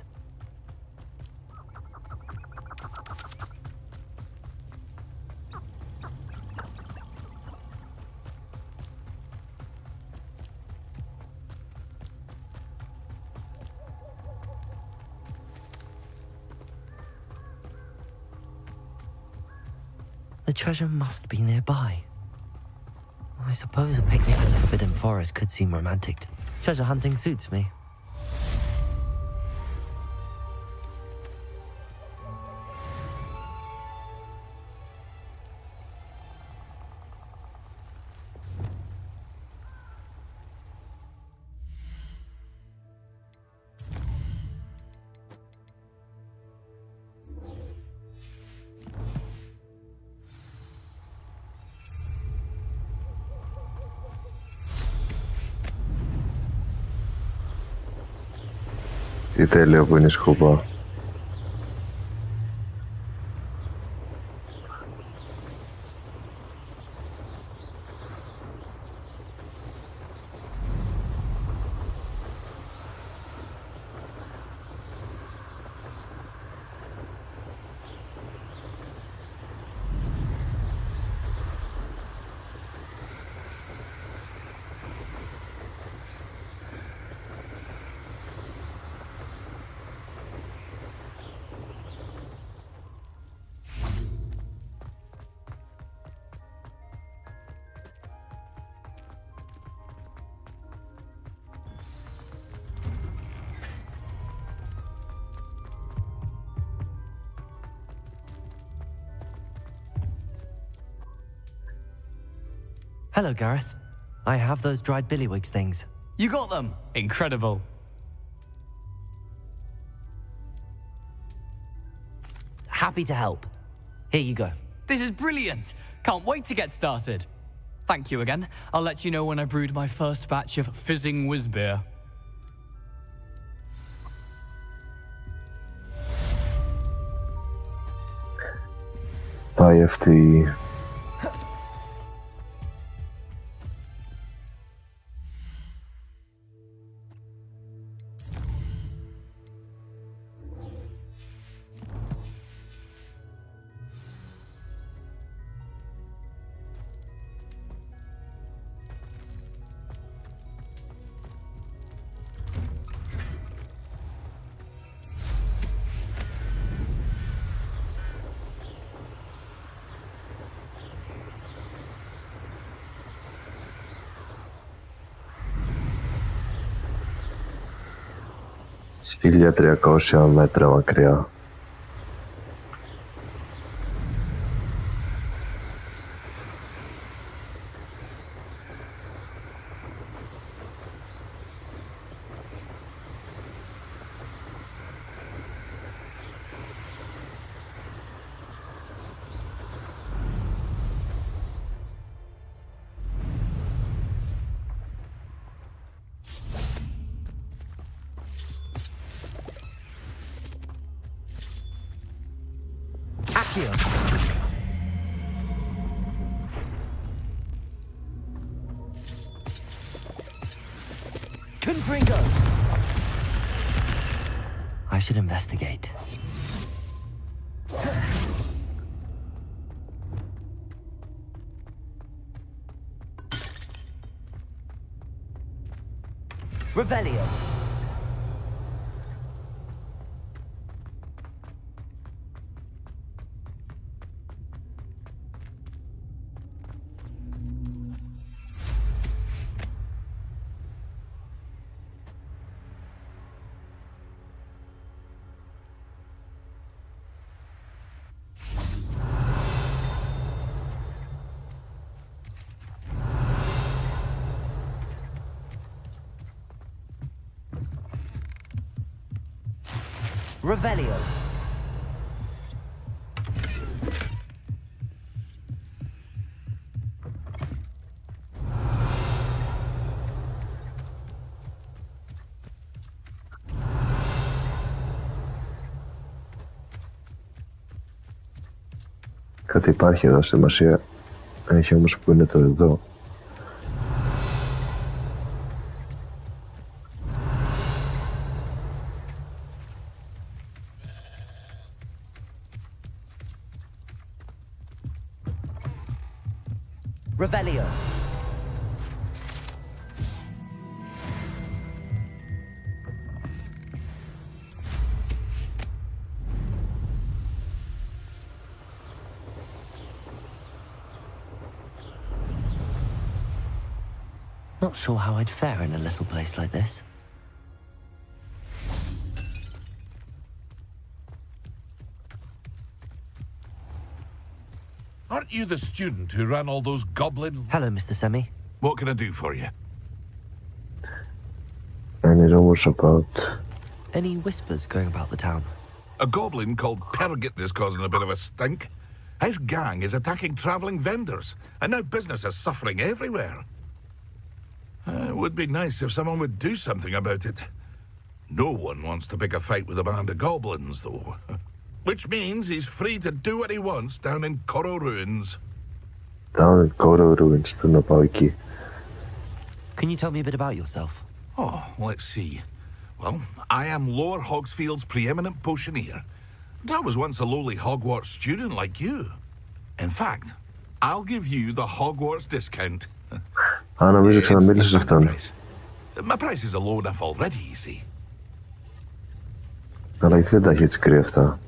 The treasure must be nearby. I suppose a picnic in the Forbidden Forest could seem romantic. Treasure hunting suits me. Τι τέλειο που είναι η σκούπα. Hello, Gareth. I have those dried billywigs things. You got them! Incredible. Happy to help. Here you go. This is brilliant! Can't wait to get started. Thank you again. I'll let you know when I brewed my first batch of fizzing whiz beer. Πάει αυτή. Χίλια 300 μέτρα μακριά. I should investigate. Revelio. Revelio. Κάτι υπάρχει εδώ, σημασία έχει όμως που είναι το εδώ. Revelio. Not sure how I'd fare in a little place like this. Aren't you the student who ran all those goblin... Hello, Mr. Semi. What can I do for you? I need almost about... Any whispers going about the town? A goblin called Pergit is causing a bit of a stink. His gang is attacking travelling vendors, and now business is suffering everywhere. It would be nice if someone would do something about it. No one wants to pick a fight with a band of goblins, though. Which means he's free to do what he wants down in Coro Ruins. Down in Coro Ruins, πρέπει να πάω εκεί. Can you tell me a bit about yourself? Oh, let's see. Well, I am Lower Hogsfield's preeminent potioneer. And I was once a lowly Hogwarts student like you. In fact, I'll give you the Hogwarts discount. Α, νομίζω ξαναμίλησες σε αυτόν. My prices are low enough already, you see. Αλλά γιατί δεν τα έχει έτσι κρύα αυτά.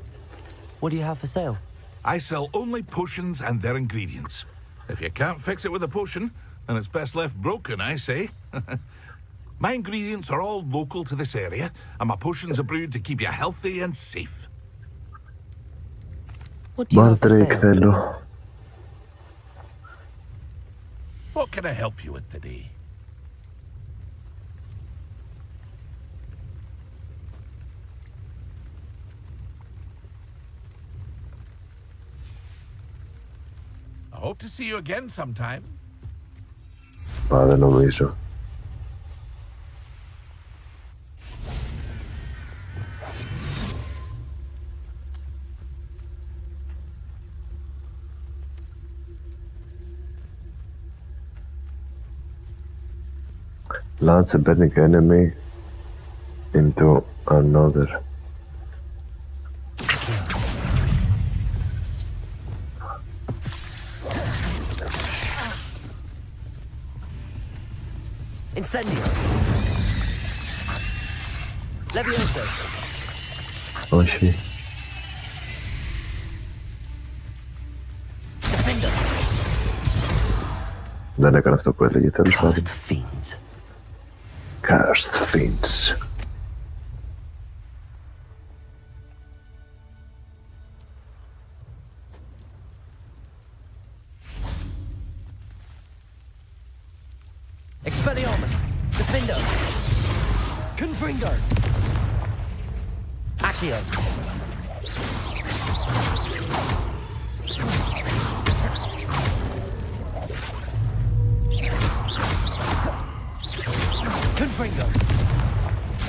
What do you have for sale? I sell only potions and their ingredients. If you can't fix it with a potion, then it's best left broken, I say. My ingredients are all local to this area, and my potions are brewed to keep you healthy and safe. What do you have for Mandrake sale? θέλω. What can I help you with today? I hope to see you again sometime. Δεν νομίζω. Launch a burning enemy into another. Incendio. Levioso. Όχι. Defender. Δεν έκανε αυτό που έλεγε, τέλος πάντων. Cursed fiends. Cursed fiends. Expelliarmus. Defender. Confringo. Accio. Confringo.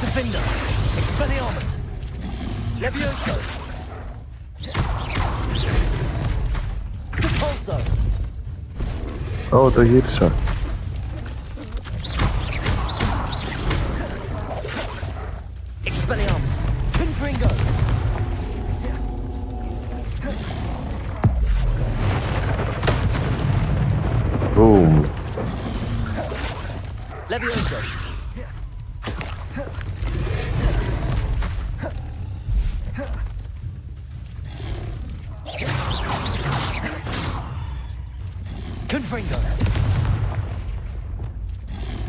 Defender. Expelliarmus. Levioso. Repulso. Το γύρισα. Expelliarmus. Confringo. Boom. Levioso. Confringo.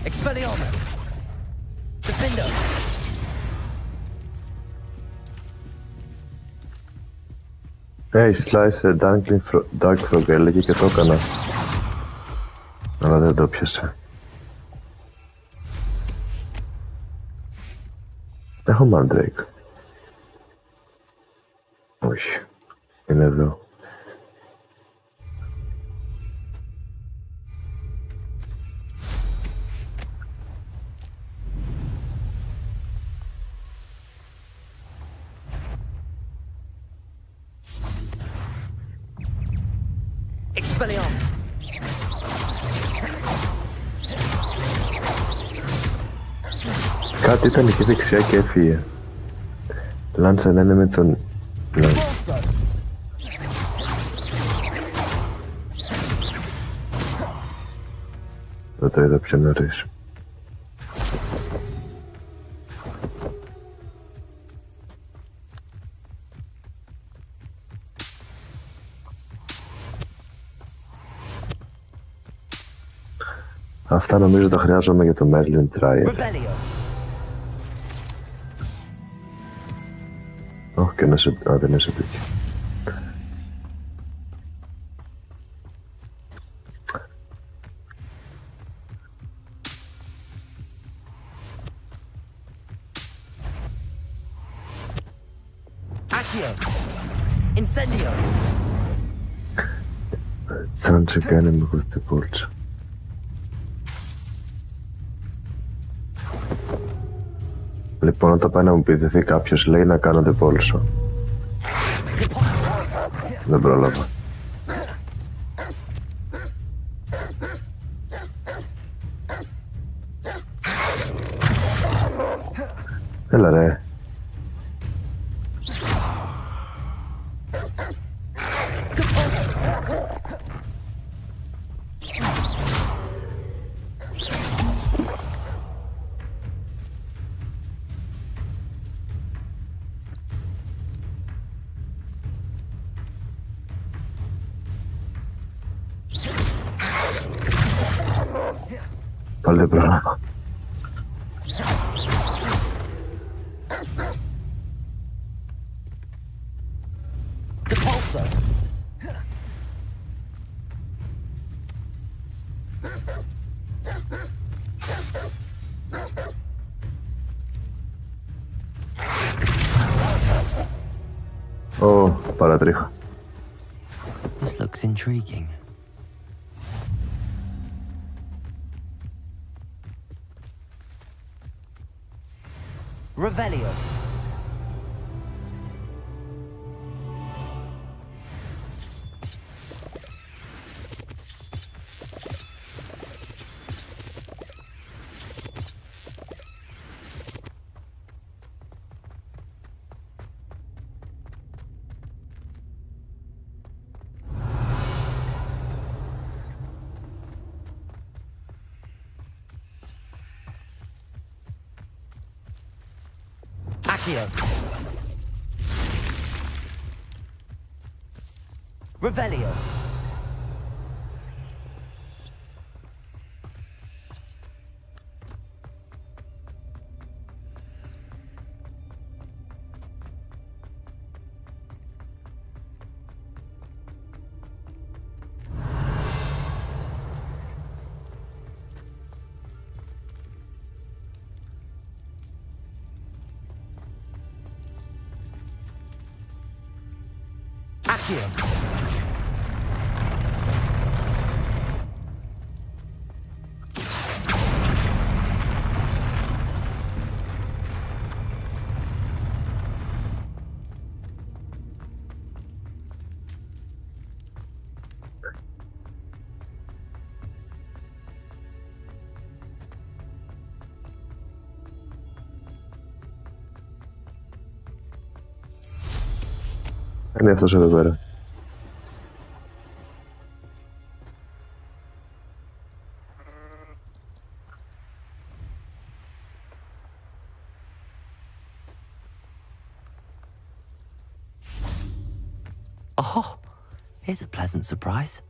Expelliarmus. Defender. Hey, slice a dark frog έλεγε και το έκανα. Αλλά δεν το πιάσα. Έχω Mandrake. Όχι. Είναι εδώ. Expelliarmus. Κάτι ήταν εκεί δεξιά και έφυγε. Λάντσα να είναι με τον... Ναι. Δεν το είδα πιο νωρίς. Αυτά νομίζω τα χρειάζομαι για το Merlin Trial. Όχι και να σε... δεν είναι σε πήκε. Accio. Incendio. Τσάντσε κάνει με κοστή πόλτσα. Λοιπόν, όταν πάει να μου πηδηθεί κάποιος λέει να κάνω τεπόλσο. Δεν πρόλαβα. Έλα ρε. Πάλι δεν πρόλαβα. Παρατρίχα. This looks intriguing. Revelio. Accio. Revelio. Accio. Είναι αυτός εδώ πέρα. Oh, here's a pleasant surprise.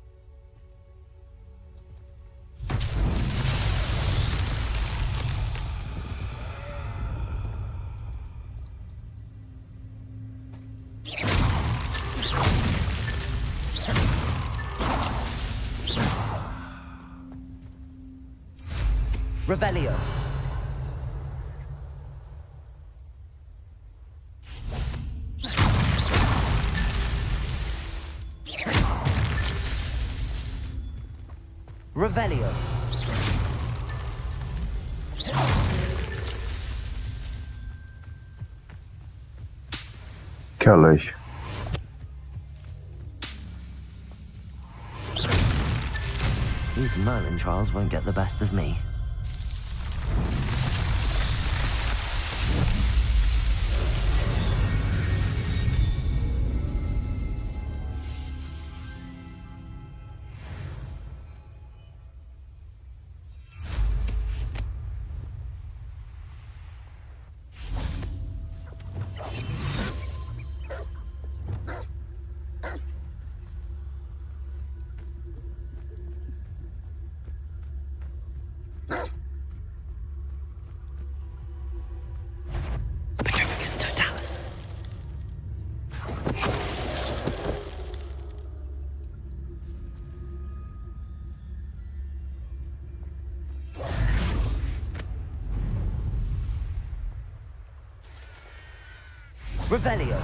Revelio. Revelio. Κι άλλο έχει. These Merlin trials won't get the best of me. Revelio.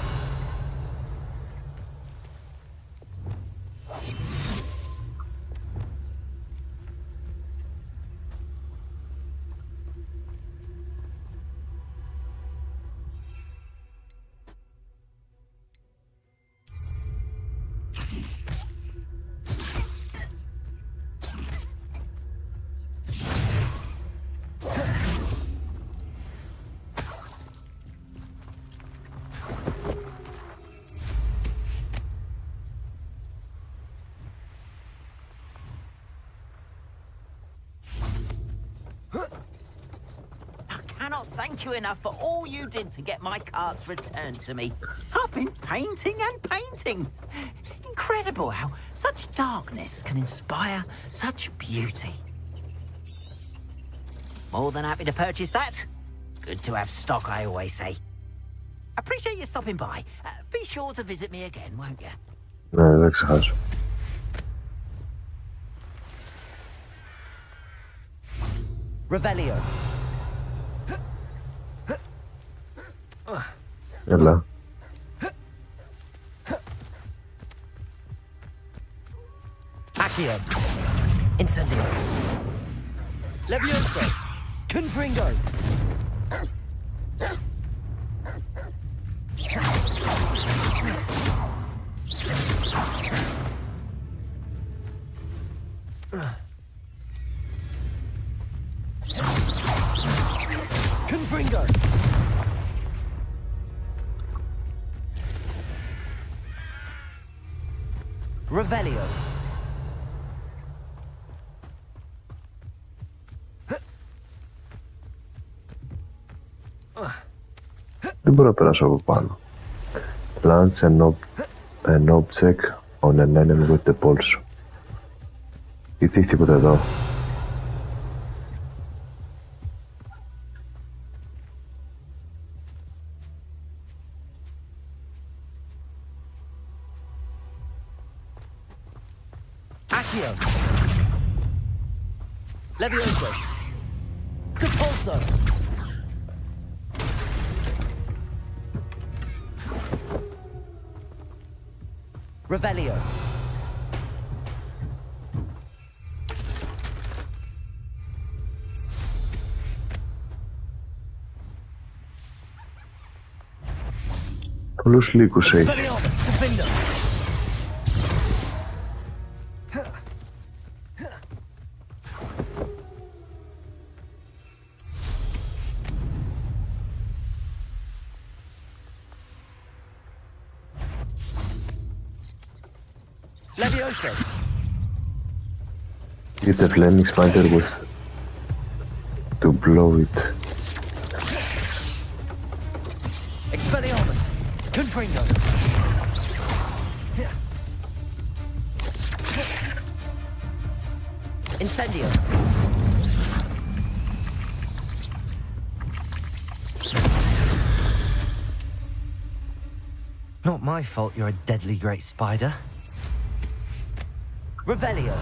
Thank you enough for all you did to get my carts returned to me. I've been painting and painting. Incredible how such darkness can inspire such beauty. More than happy to purchase that. Good to have stock, I always say. Appreciate you stopping by. Be sure to visit me again, won't you? Ναι, δεν ξεχάσω. Revelio. Έλα. Accio. Incendio. Levioso. Confringo. Confringo! Revelio. Δεν μπορώ να περάσω από πάνω. Launch an object on an enemy with the pulse. Τι έχει τίποτα εδώ. Accio. Levioso. Capulso. Revelio. Πολλούς λύκους έχει. Levioso. Get the flaming spider with to blow it. Expelliarmus. Confringo. Incendio. Not my fault you're a deadly great spider. Revelio.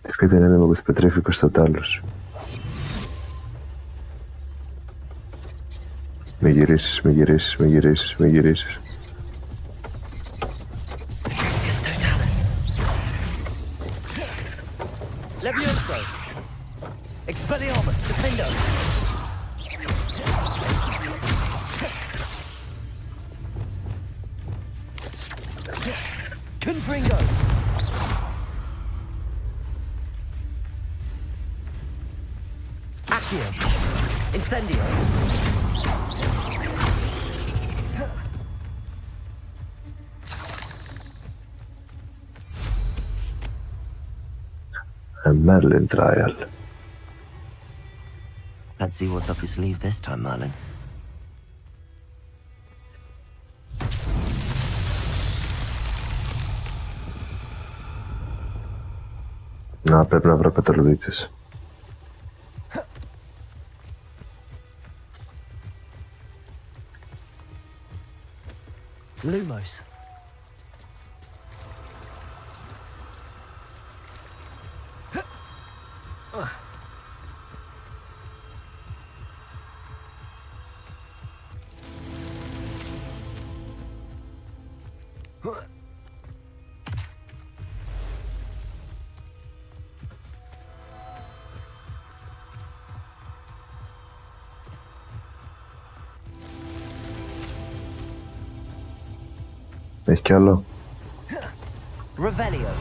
Defeat an enemy with Petrificus Totalus. Με γυρίσεις, με γυρίσεις, με γυρίσεις, με γυρίσεις. Petrificus Totalus. Levioso. Expelliarmus. Defendo. Confringo. Accio. Incendio. A Merlin trial. Let's see what's up your sleeve this time, Merlin. Να, πρέπει να βρω πετρολίτσες. Lumos. Έχει κι άλλο. Revelio.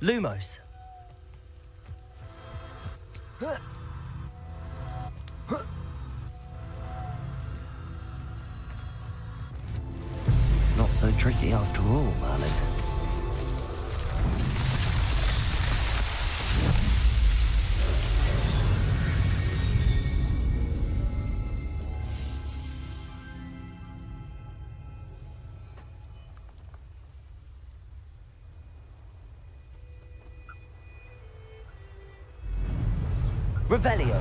Lumos. Not so tricky after all, Merlin. Revelio.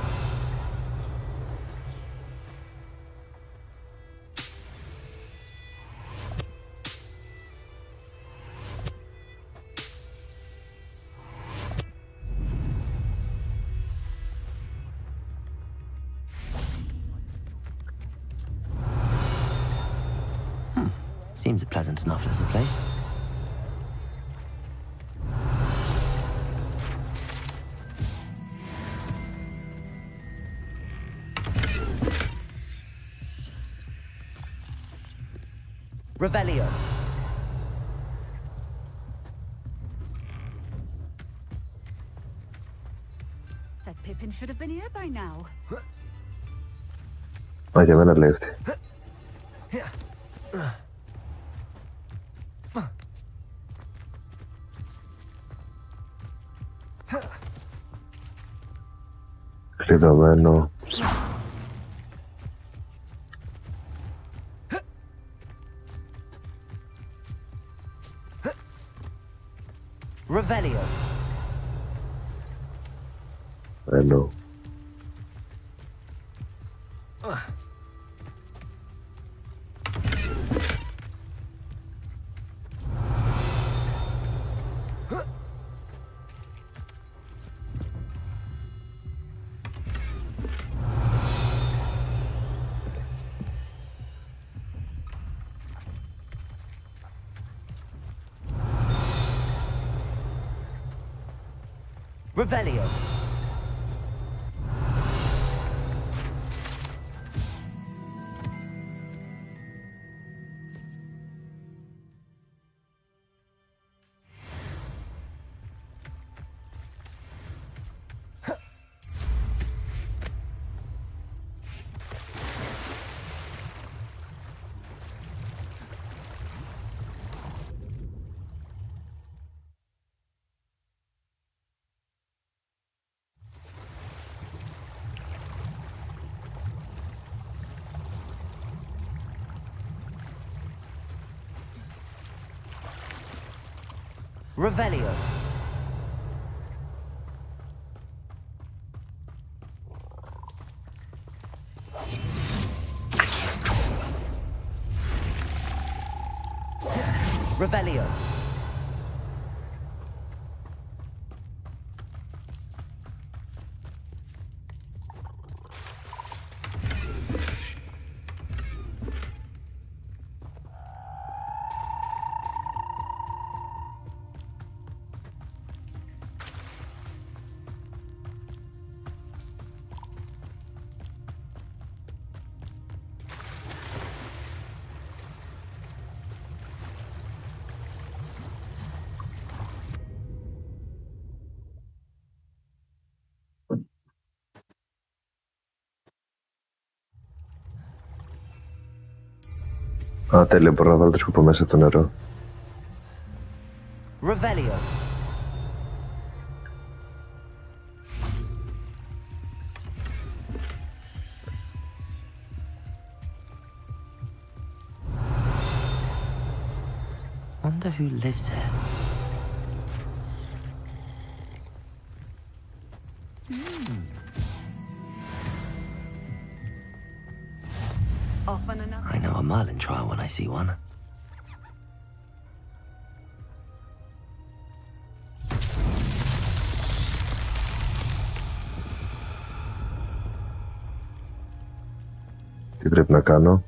Seems a pleasant enough little place. Revelio. That Pippin should have been here by now. Α, για μένα λέει αυτή. Κλειδωμένο. Revelio. Εννοώ. Revelio. Revelio. Revelio. Α, τέλεια, μπορώ να βάλω το σκοπό μέσα από το νερό. Revelio. Wonder who lives here. Off on another. I know a Merlin trial when I see one. Τι πρέπει να κάνω?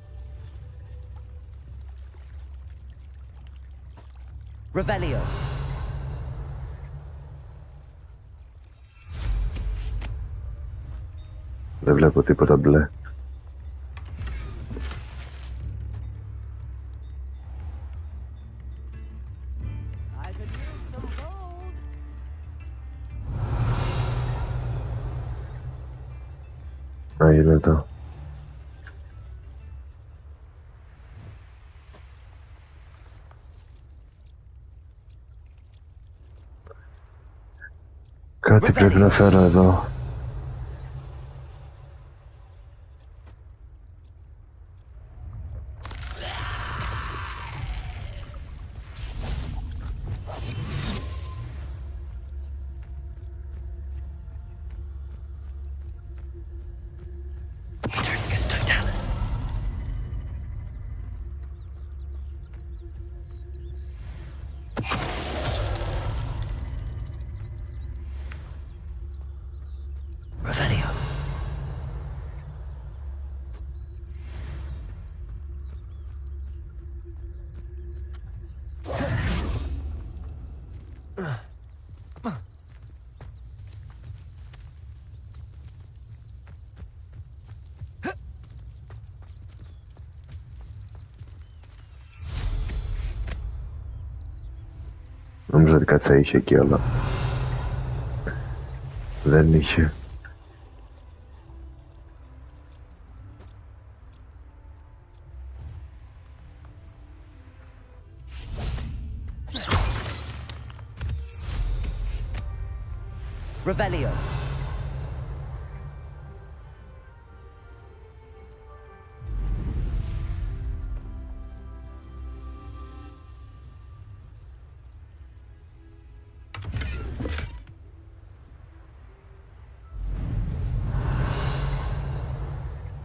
Revelio. Δεν βλέπω τίποτα μπλε. Να γίνει εδώ. Κάτι πρέπει να φέρω εδώ. Νόμιζα ότι κάτι θα είχε εκεί, αλλά δεν είχε. Revelio.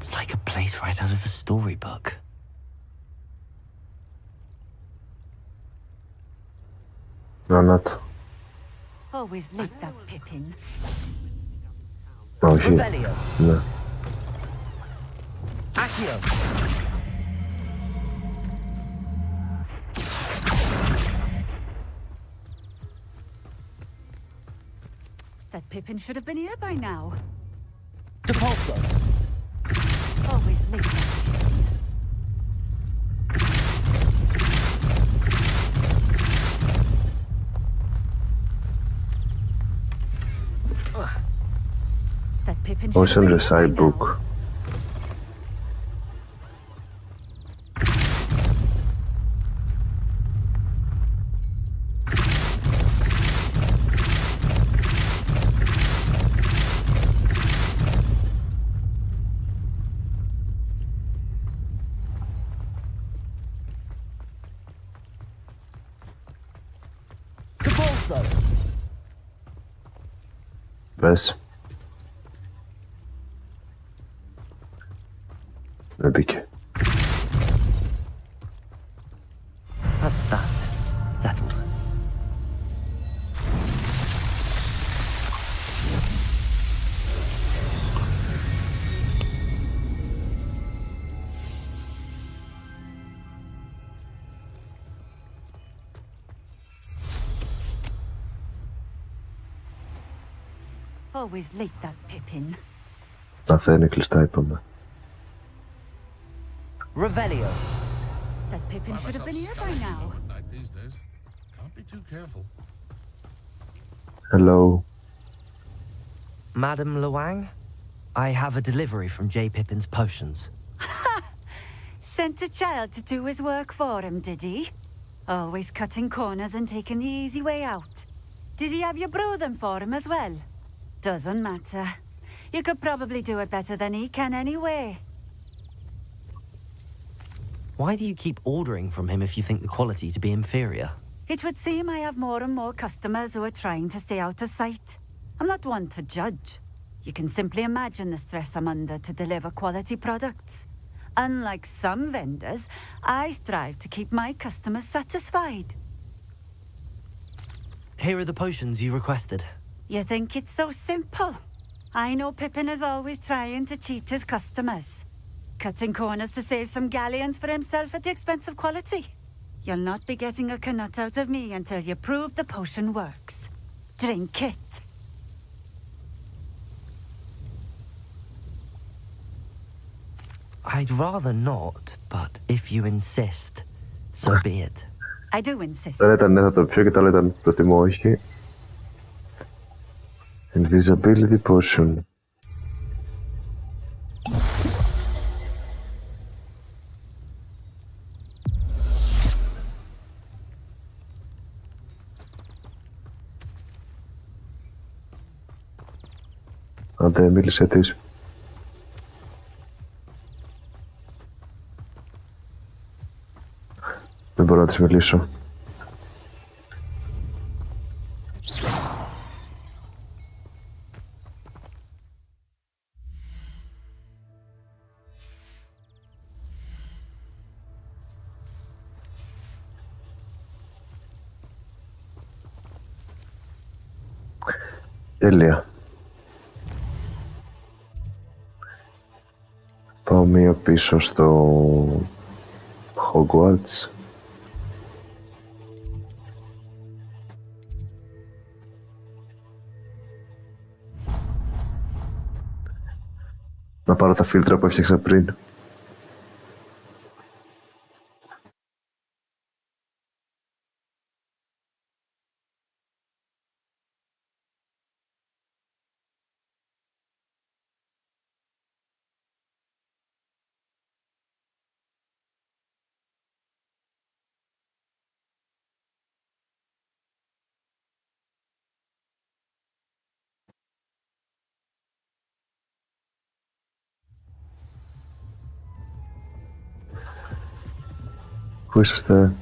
It's like a place right out of a storybook. Not. Always like that Pippin. Όχι. Revelio. Ναι. Accio. That Pippin should have been here by now. Depulso. Always like that Pippin. That Pippin should Ocean have been Recite here by Book. now. Depulso. Πες. Δεν μπήκε. That's that. Settled. Always like that Pippin. Αυτά είναι κλειστά, είπαμε. Revelio. That Pippin should have been here by now. These days. Can't be too careful. Hello. Madam Luang, I have a delivery from J. Pippin's potions. Sent a child to do his work for him, did he? Always cutting corners and taking the easy way out. Did he have you brew them for him as well? Doesn't matter. You could probably do it better than he can anyway. Why do you keep ordering from him if you think the quality to be inferior? It would seem I have more and more customers who are trying to stay out of sight. I'm not one to judge. You can simply imagine the stress I'm under to deliver quality products. Unlike some vendors, I strive to keep my customers satisfied. Here are the potions you requested. You think it's so simple? I know Pippin is always trying to cheat his customers. Cutting corners to save some galleons for himself at the expense of quality. You'll not be getting a canut out of me until you prove the potion works. Drink it. I'd rather not, but if you insist, so be it. I do insist. Δεν ήταν ναι θα το πιω και τα άλλα ήταν προτιμώ όχι. Invisibility Potion. Άντε, μίλησε της. Δεν μπορώ να της μιλήσω. Τέλεια. Πάω μία πίσω στο Hogwarts. Να πάρω τα φίλτρα που έφτιαξα πριν. που είσαστε?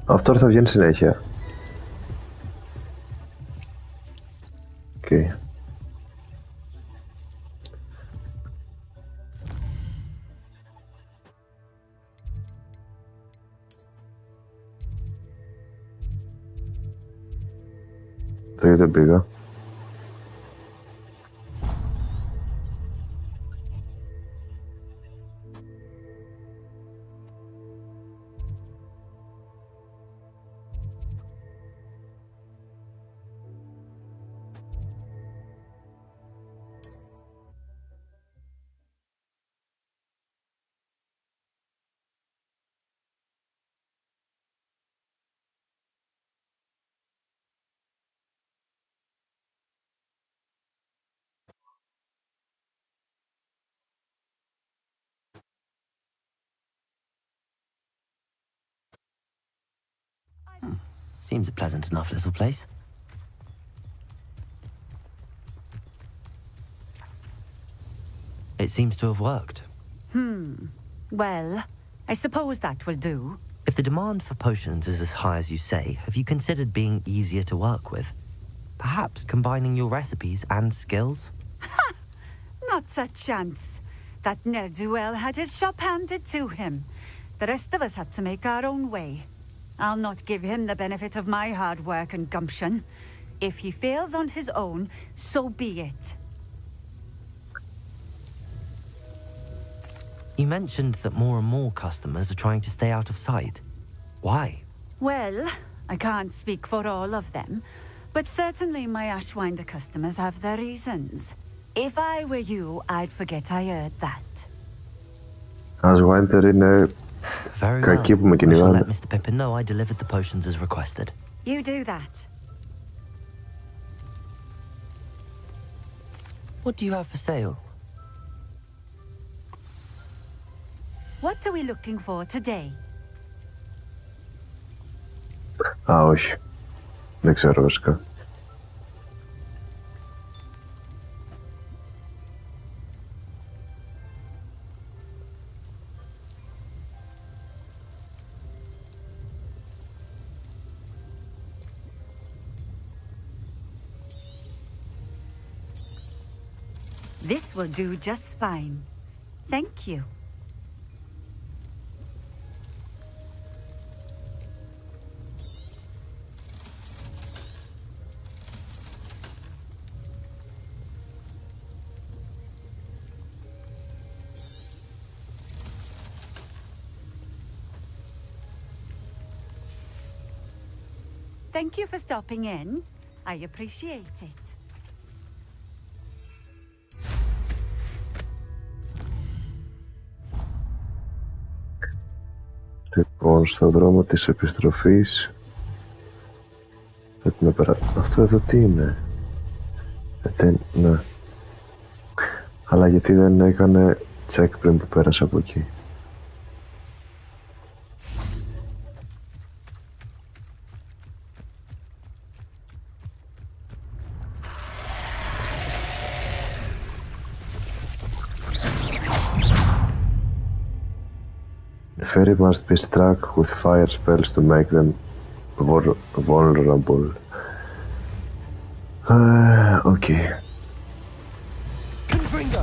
Αυτό θα βγαίνει συνέχεια. Okay. Δεν πήγα. Seems a pleasant enough little place. It seems to have worked. Well, I suppose that will do. If the demand for potions is as high as you say, have you considered being easier to work with? Perhaps combining your recipes and skills? Not a chance. That ne'er-do-well had his shop handed to him. The rest of us had to make our own way. I'll not give him the benefit of my hard work and gumption. If he fails on his own, so be it. You mentioned that more and more customers are trying to stay out of sight. Why? Well, I can't speak for all of them, but certainly my Ashwinder customers have their reasons. If I were you, I'd forget I heard that. Ashwinder είναι κακοί που με κυνηγάνε. I shall let Mr. Pippin know I delivered the potions as requested. You do that. What do you have for sale? What are we looking for today? Α, όχι. Δεν ξέρω βασικά. This will do just fine. Thank you. Thank you for stopping in. I appreciate it. Λοιπόν, στον δρόμο της επιστροφής πρέπει να αυτό εδώ τι είναι? Ναι. Αλλά γιατί δεν έκανε check πριν που πέρασε από εκεί? The fairy must be struck with fire spells to make them vulnerable. Okay. Confringo!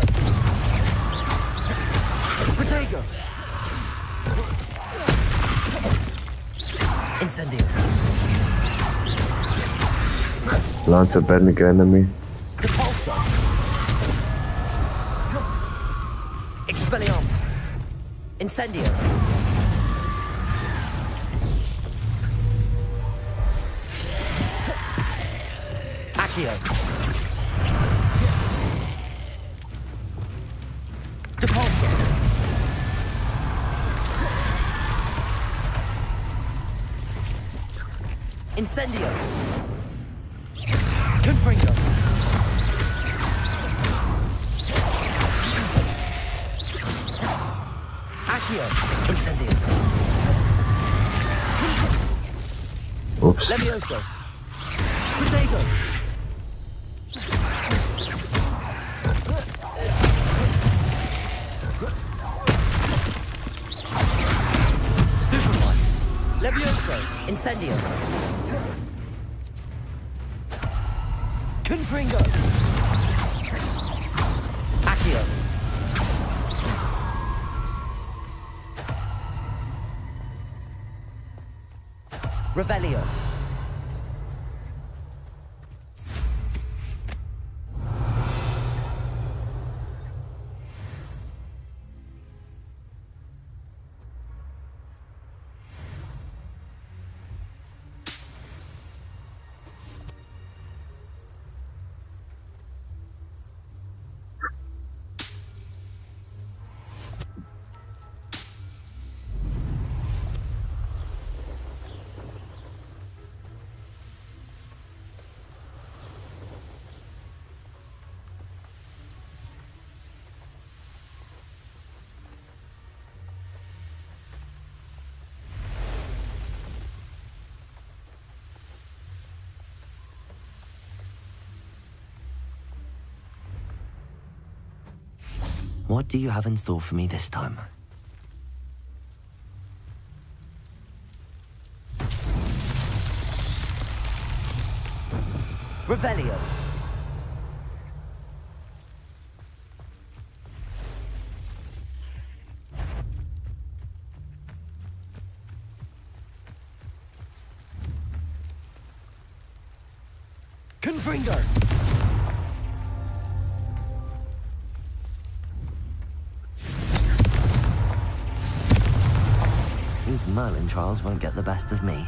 Protego! Incendio! Launch a burning enemy. Depulso! Expelliarmus! Incendio! Accio! Depulso! Incendio! Confringo! Accio. Incendio. Oops. Levioso. Protego. Stupefy. Levioso. Incendio. Confringo. Accio. Revelio. What do you have in store for me this time? Revelio. Confringo. These Merlin trials won't get the best of me.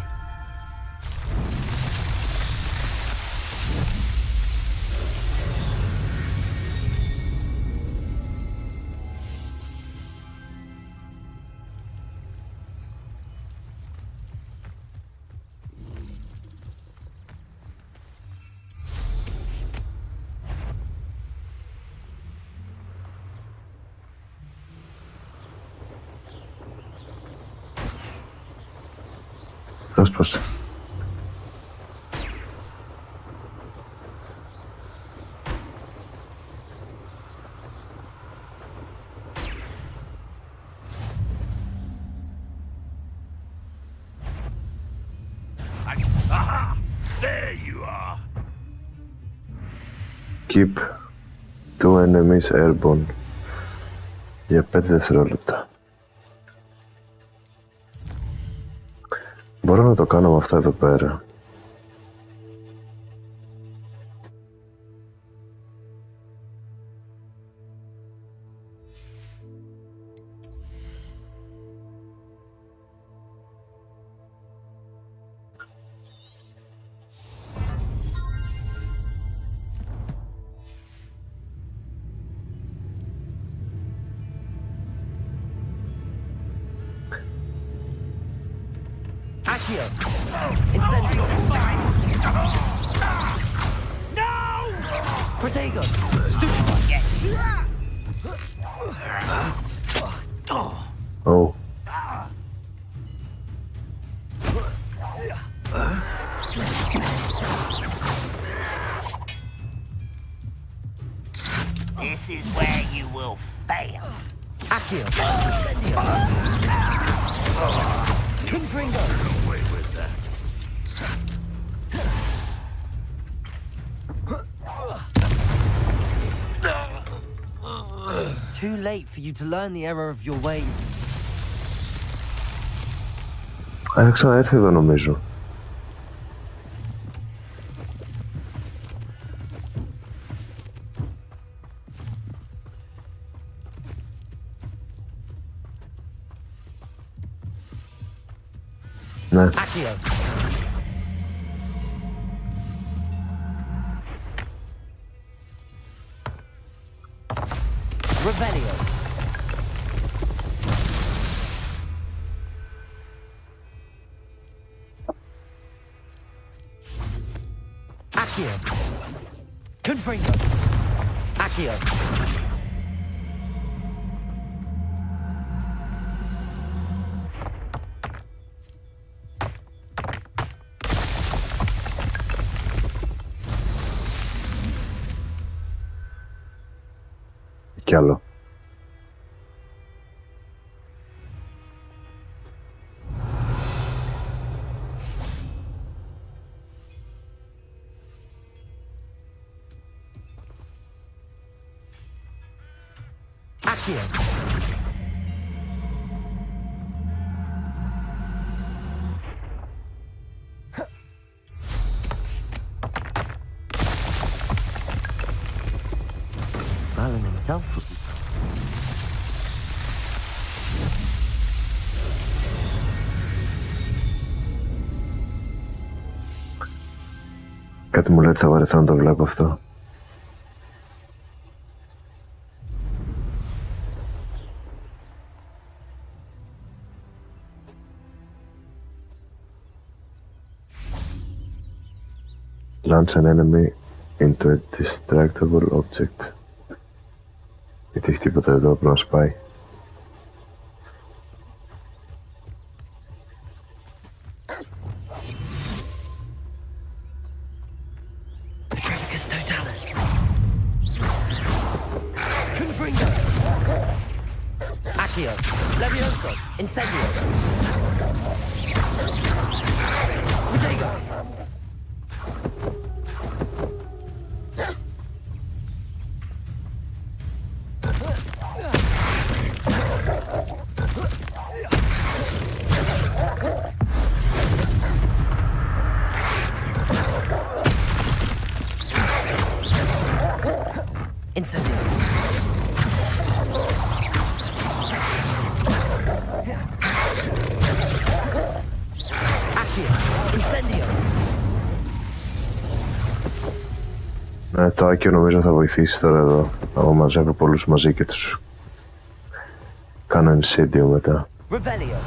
Δώσ' πως. Aha! There you are. Keep two enemies airborne για 5 δευτερόλεπτα. Μπορώ να το κάνω με αυτά εδώ πέρα. Accio. Incendio. No! Protego. Stupefy. Oh. This is where you will fail. Accio. Incendio. Confringo. Away with that. Too late for you to learn the error of your ways. Έχω ξαναέρθει εδώ νομίζω. Ναι. Accio. Revelio. Accio. Confringo. Accio. Κι άλλο. Accio. Alan himself would be... Κάτι μου λέει ότι θα βαρεθώ να το βλέπω αυτό. Launch an enemy into a distractable object. Γιατί έχει τίποτα εδώ που να σπάει. Petrificus totalis. Confringo. Accio. Levioso. Incendio. Protego. Incendio. Accio. Incendio. Ναι, το Άκιο νομίζω θα βοηθήσει τώρα εδώ. Εγώ μαζεύω πολλούς μαζί και τους κάνω Incendio μετά. Revelio.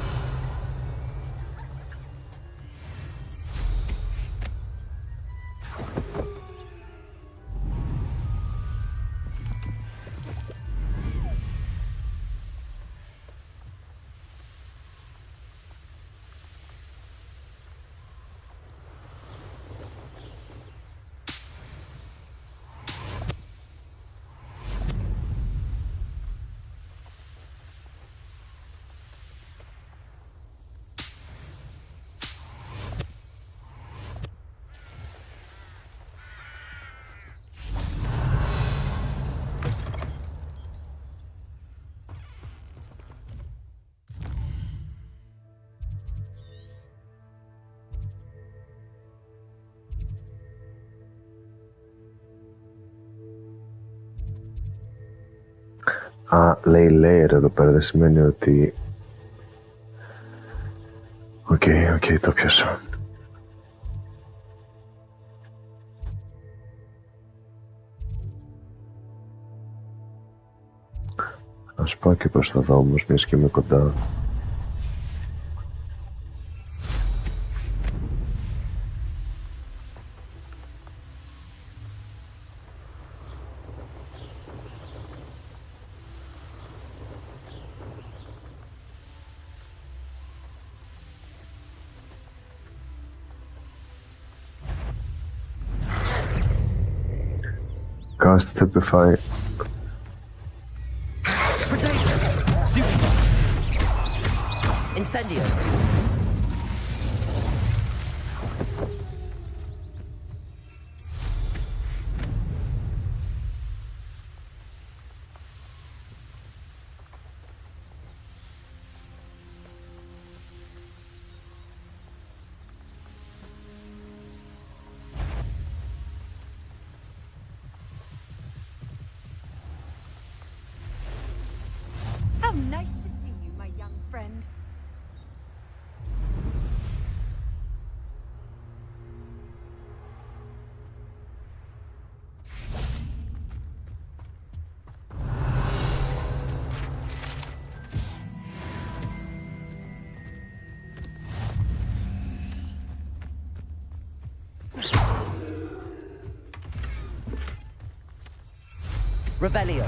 Α, λέει layer εδώ πέρα, δεν σημαίνει ότι... Οκ, το πιάσα. Ας πάω και προς τα δω όμως, μιας και είμαι κοντά. Cast Typify. Incendio. How nice to see you, my young friend. Revelio.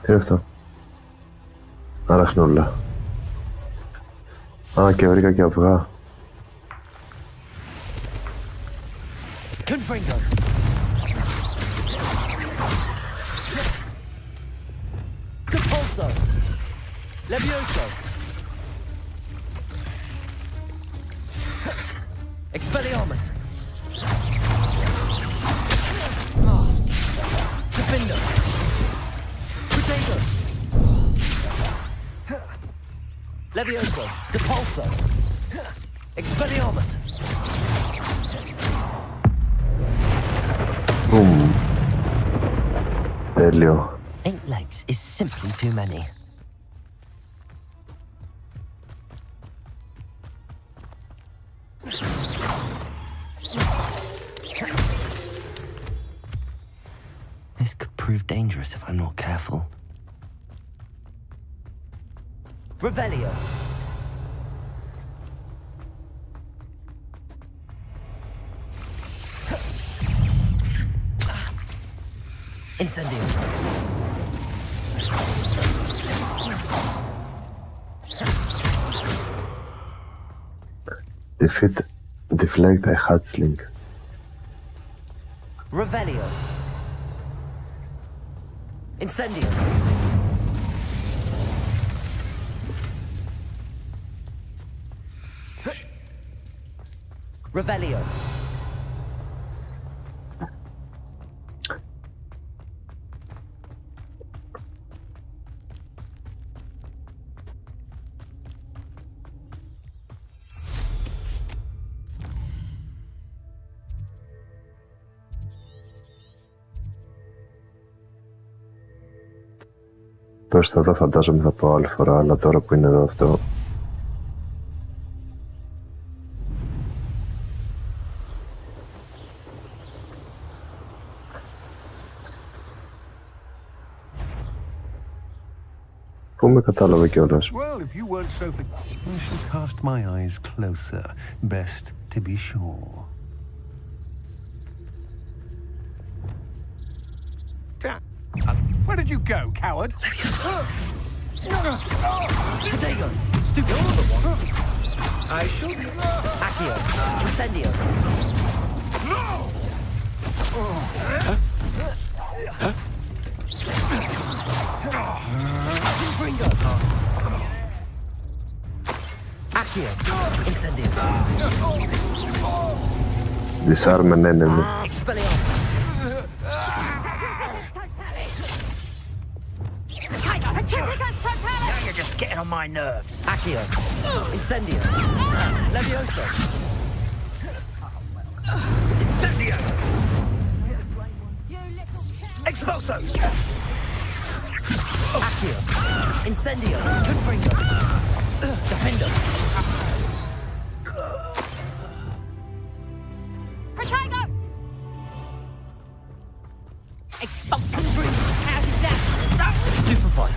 Τι είναι αυτό? Αραχνούλα. Α, και βρήκα και αυγά. Confringo. Capulso. Levioso. Expelliarmus. Defender. Protego. Levioso. Depulso. Expelliarmus. Boom. Τέλειο. 8 legs is simply too many. This could prove dangerous if I'm not careful. Revelio. Incendio. Deflect a hatchling. Revelio. Incendio. Revelio. Προς τα εδώ φαντάζομαι θα πω άλλη φορά, αλλά τώρα που είναι εδώ αυτό... Πού με κατάλαβε κιόλας. Well, if you weren't so I shall cast my eyes closer. Best to be sure. Where did you go, coward? Protego. Stupid. I should. Accio. Incendio. Confringo. Accio. Incendio. Disarm an enemy. Expelliarmus. Now you're just getting on my nerves. Accio. Incendio. Levioso. Incendio! Expulso. Accio. Incendio. Confringo. Defender. Protego! Expulso. Confringo. How did that? Stupefy.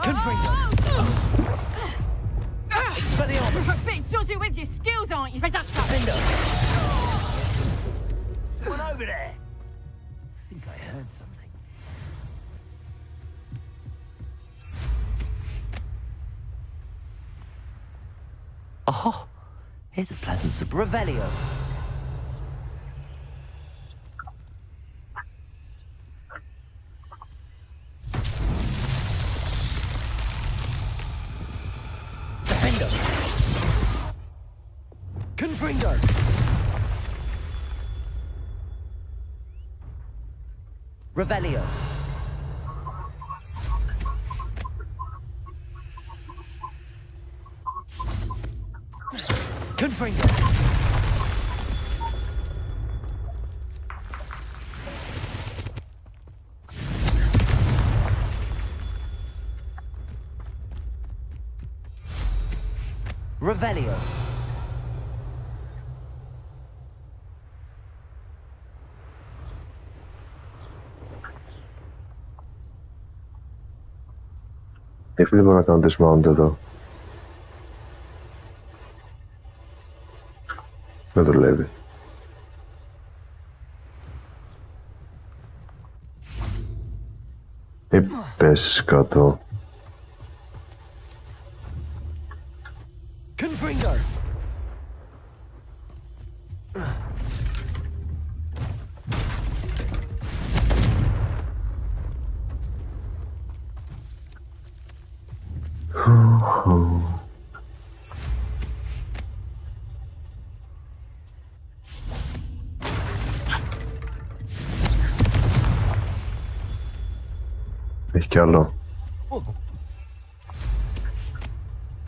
Confringo. Expelliarmus. A bit dodgy with your skills, aren't you? Defender. Someone over there. I think I heard something. Oh, here's a pleasant surprise. Revelio. Defender. Confringo. Revelio. Confringo. Revelio. Γιατί δεν μπορώ να κάνω dismount εδώ. Δεν δουλεύει. Πέσεις κάτω. Έχει κι άλλο.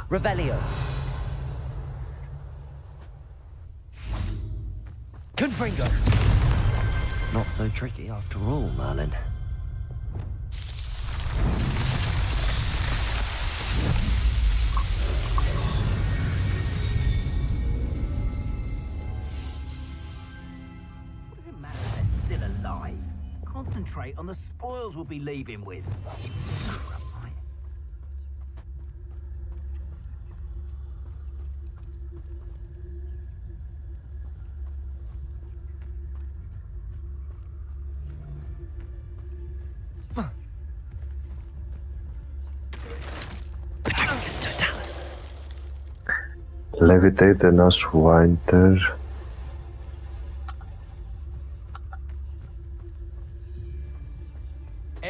Revelio. Confringo. Not so tricky after all, Merlin. Doesn't matter if they're still alive. Concentrate on the spoils we'll be leaving with. Levitate and us winter.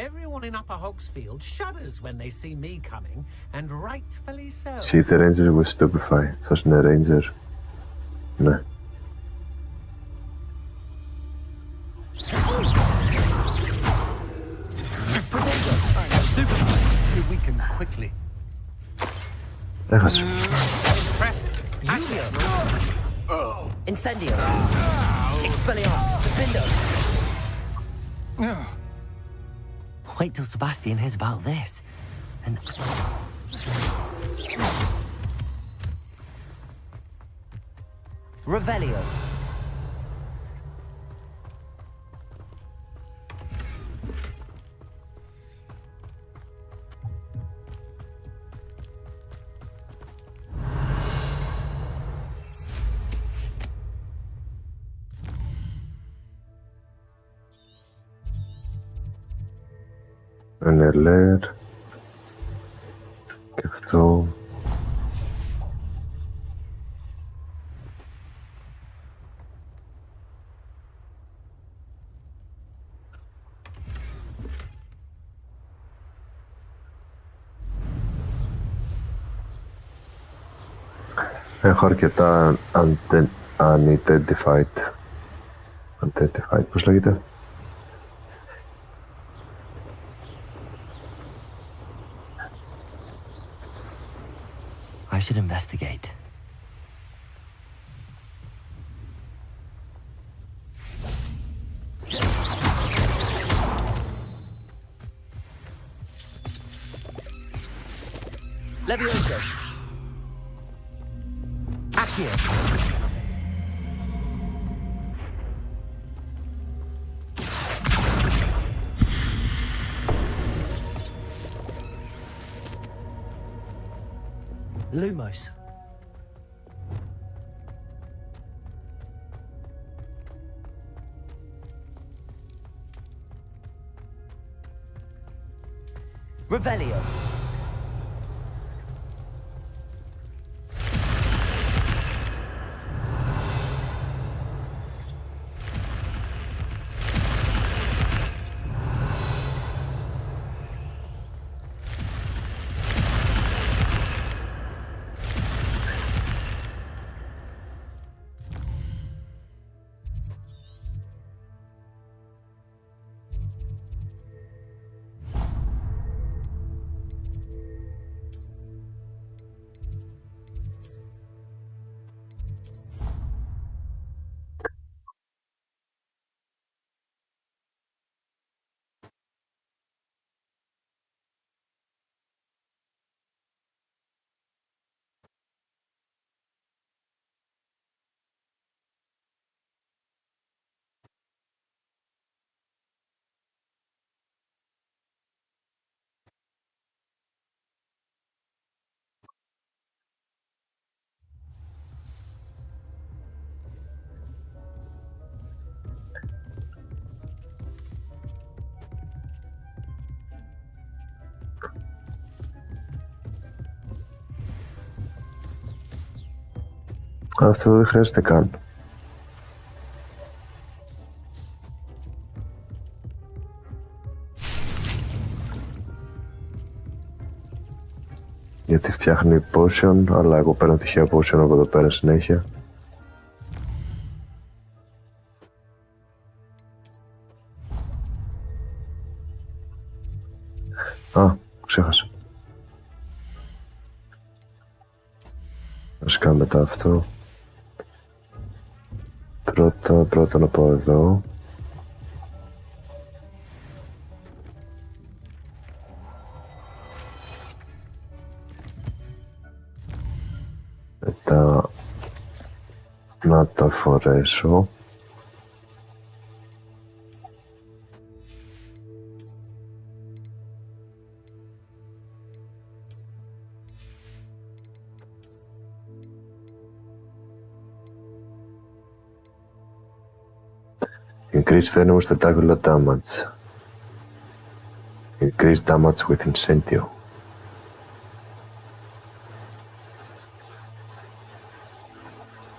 Everyone in Upper Hogsfield shudders when they see me coming, and rightfully so. See the Rangers with Stupefy. Αυτός είναι Ranger. Ναι. Weaken quickly. Έχασε. Incendio. Expelliarmus. Defendo. Wait till Sebastian hears about this. And... Revelio. Ενελέρ. Και αυτό. Έχω αρκετά unidentified. Unidentified, πώς λέγεται? I should investigate. Levioso. Accio. Lumos. Revelio. Αυτό δεν χρειάζεται καν. Γιατί φτιάχνει potion, αλλά εγώ παίρνω τυχαία potion από εδώ πέρα συνέχεια. Α, ξέχασα. Ας κάνουμε μετά αυτό. Πρώτα να πάω εδώ. Μετά να τα φορέσω. Increase venomous tentacular damage. Increase damage with incendio.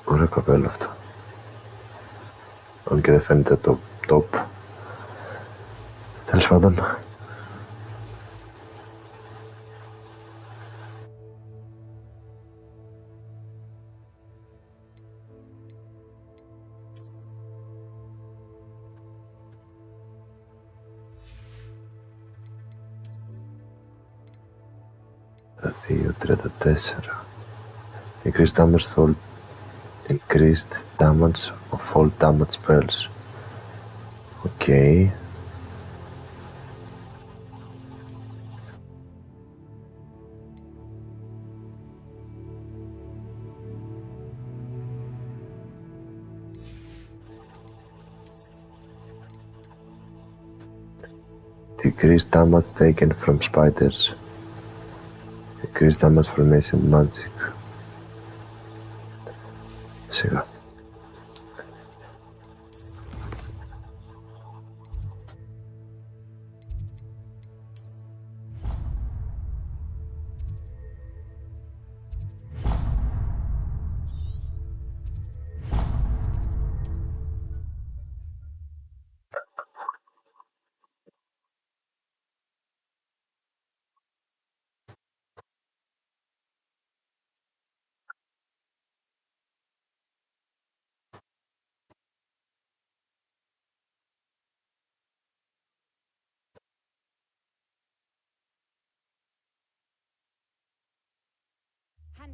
Ωραία καπέλο αυτό. Αν και δεν φαίνεται το top. Τέλος πάντων. Τα 2.34. Increased damage to increased damage of all damage spells. Okay. Decrease damage taken from spiders. Decrease damage from ancient magic. Σιγά.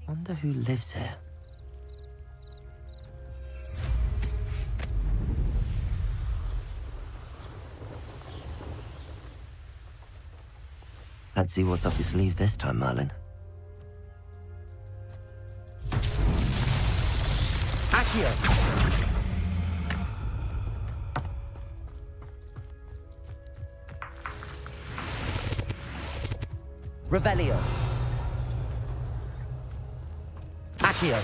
Wonder who lives here. Let's see what's up your sleeve this time, Merlin. Accio! Revelio. Accio.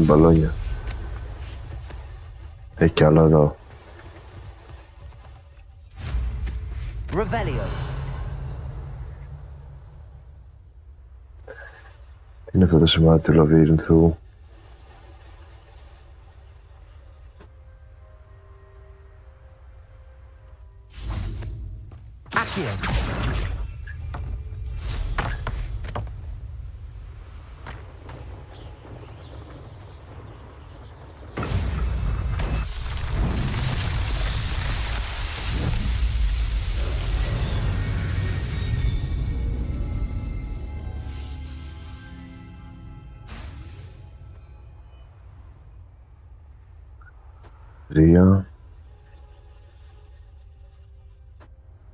Μπαλόνια. Έχει κι άλλο εδώ. Revelio. Τι είναι αυτό το σημάδι του λαβύρινθου? Accio.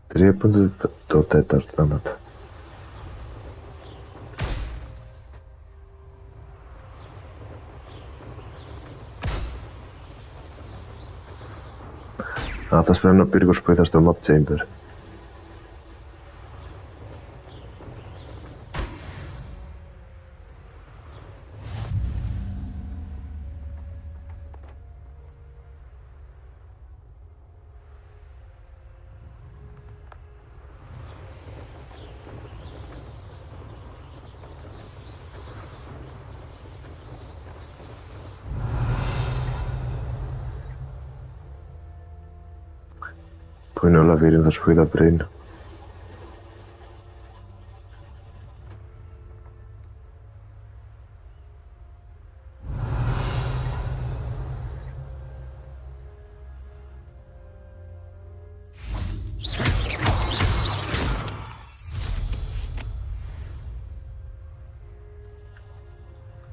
Τρία που είναι το τέταρτο θάνατο. Αυτός πρέπει να είναι ο πύργος που είδα στο map chamber. Που είναι ο λαβύρινθος που είδα πριν.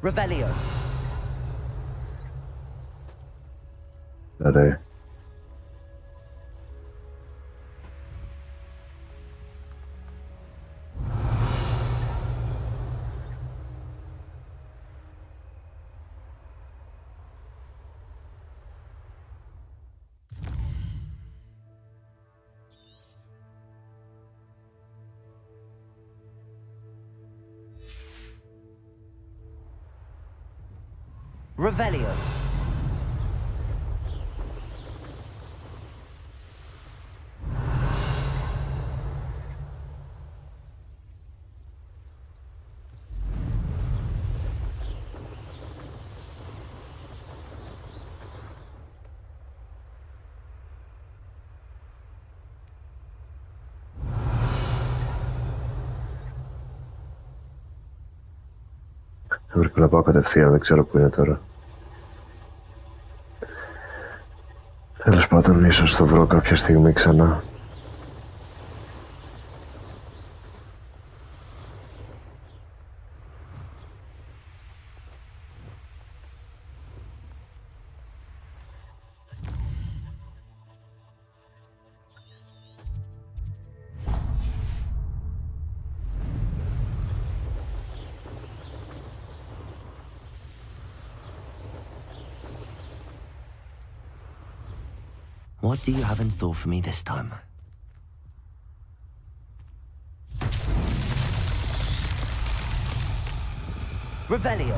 Revelio. Ρε. Revelio. Πρέπει να πάω κατευθείαν, δεν ξέρω που είναι τώρα. Τέλος πάντων, ίσως το βρω κάποια στιγμή ξανά. What do you have in store for me this time? Revelio.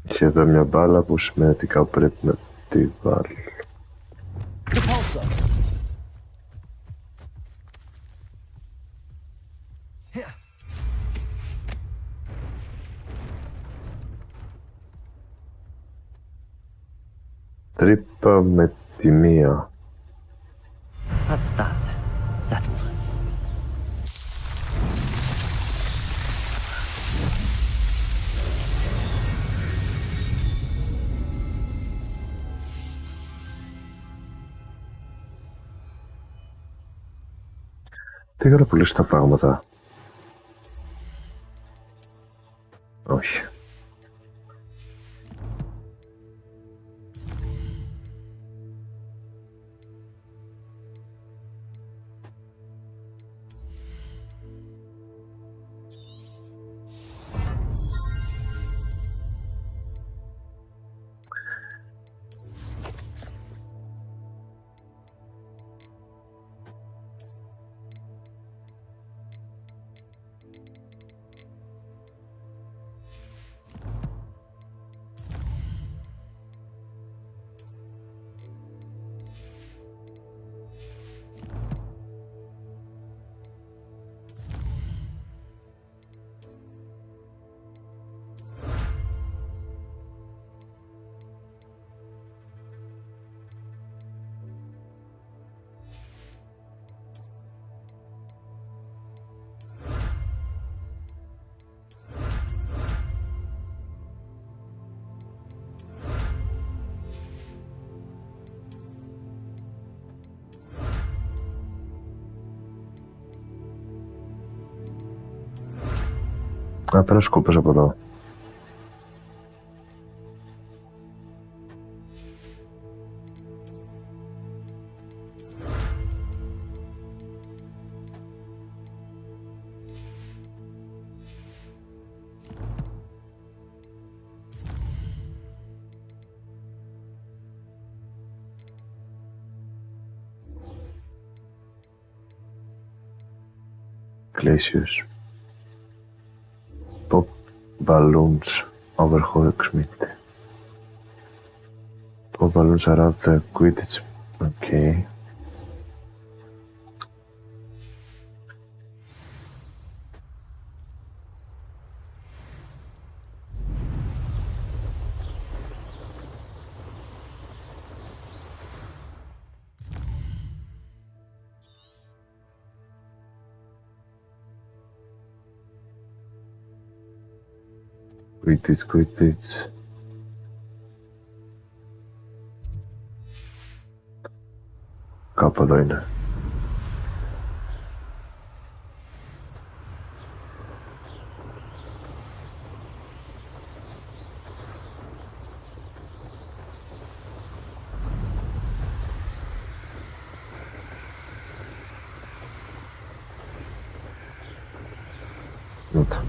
Είχε εδώ μια μπάλα που σημαίνει ότι κάπου πρέπει να τη βάλω. Repulsor. Τρύπα με τη μία. That's that. Settled. Τι έκανα πουλήσω τα πράγματα. Όχι. Να πέρα σκούπες από εδώ. Glaciers. Pop balloons over Hogsmeade. Pop balloons around the Quidditch. Okay. Quidditch. Κάπου εδώ είναι. Να.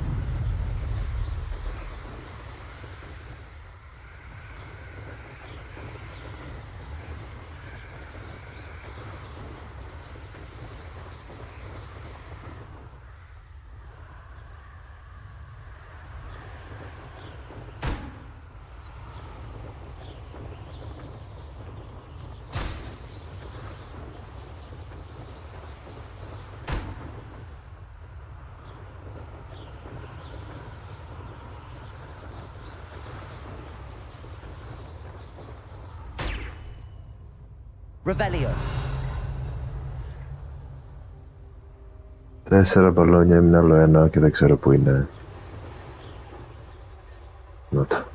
Revelio. 4 μπαλόνια, έμεινε άλλο ένα και δεν ξέρω που είναι. Να το.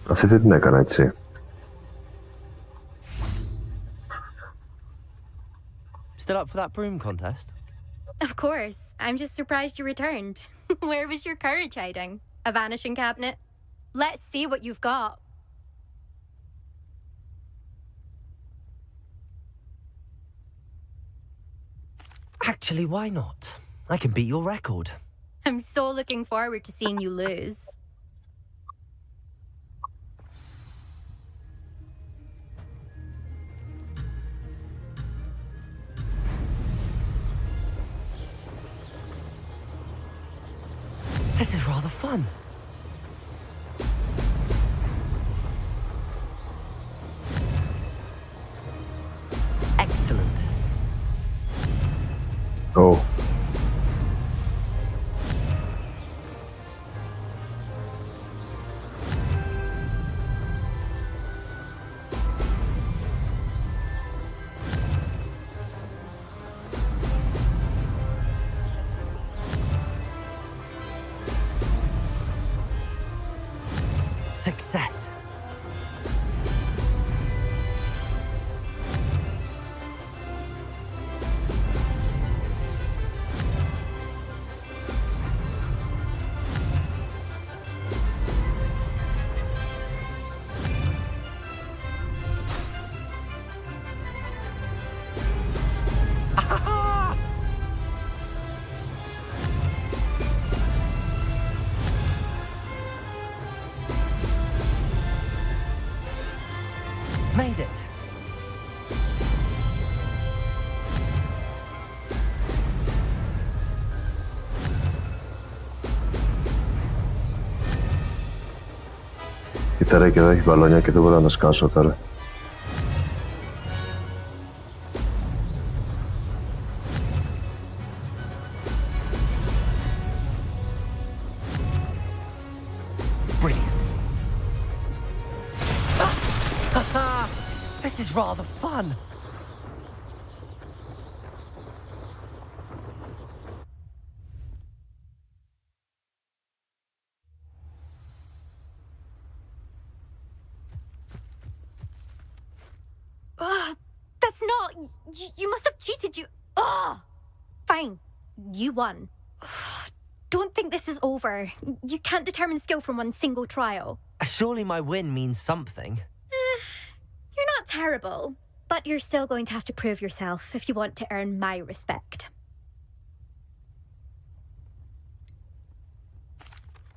Αυτή δεν την έκανα έτσι. Still up for that broom contest? Of course. I'm just surprised you returned. Where was your courage hiding? A vanishing cabinet? Let's see what you've got. Actually, why not? I can beat your record. I'm so looking forward to seeing you lose. This is rather fun. Excellent. Oh. Success. Made it. Κοίτα και εδώ έχει μπαλόνια και δεν μπορώ να τα σκάσω τώρα. This is rather fun. That's not... You must have cheated, you... Fine. You won. Don't think this is over. You can't determine skill from one single trial. Surely my win means something. You're not terrible, but you're still going to have to prove yourself if you want to earn my respect.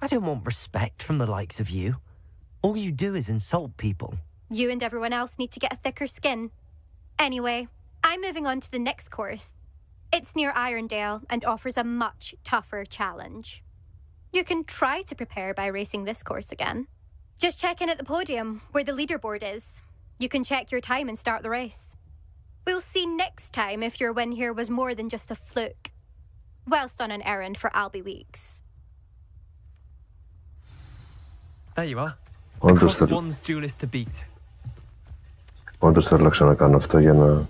I don't want respect from the likes of you. All you do is insult people. You and everyone else need to get a thicker skin. Anyway, I'm moving on to the next course. It's near Irondale and offers a much tougher challenge. You can try to prepare by racing this course again. Just check in at the podium, where the leaderboard is. You can check your time and start the race. We'll see next time if your win here was more than just a fluke. Whilst on an errand for Albie Weeks. There you are. Όντως Across one's duelist to beat. Όντως θέλω να ξανακάνω αυτό για να...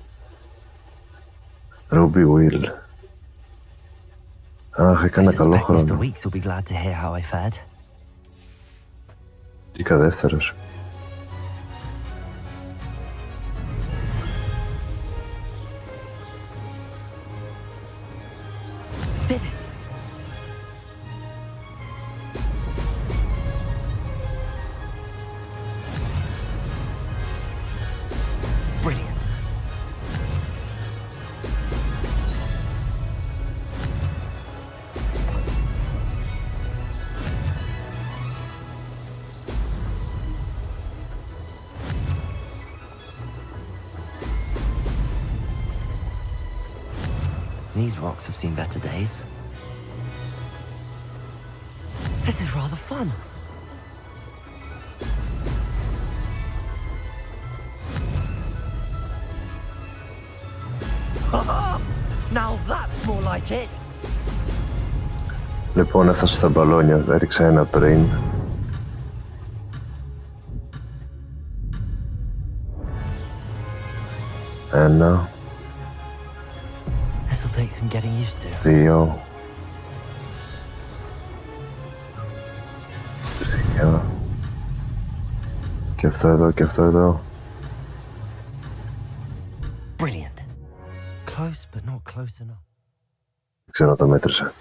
Ruby Will. Αχ, έκανα καλό χρόνο. Mr. Weeks will be glad to hear how I fared. Βγήκα δεύτερος. Did it. Brilliant. These rocks have seen better days. This is rather fun. Now that's more like it. Λοιπόν, έφτασα στα μπαλόνια. Έριξα ένα πριν. Ένα. This'll take some getting used to. Δύο. Τρία. Και αυτό εδώ και αυτό εδώ. Brilliant. Close, but not close enough. Δεν ξέρω, το μέτρησα.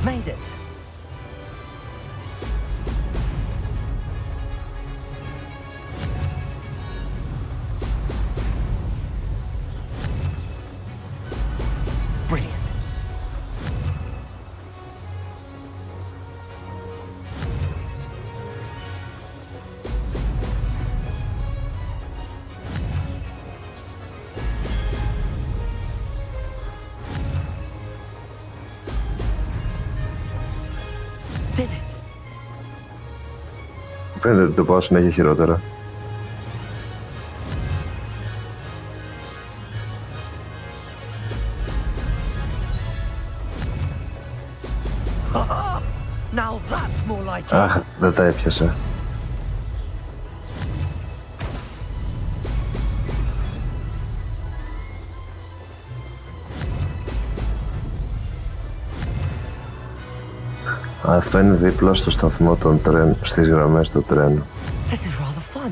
Made it. Brilliant. Did it. Φαίνεται ότι το πάω συνέχεια χειρότερα. Now that's more like it. Αχ, δεν τα έπιασα. Αυτό είναι δίπλα στο σταθμό των τρένων, στις γραμμές του τρένου. This is rather fun.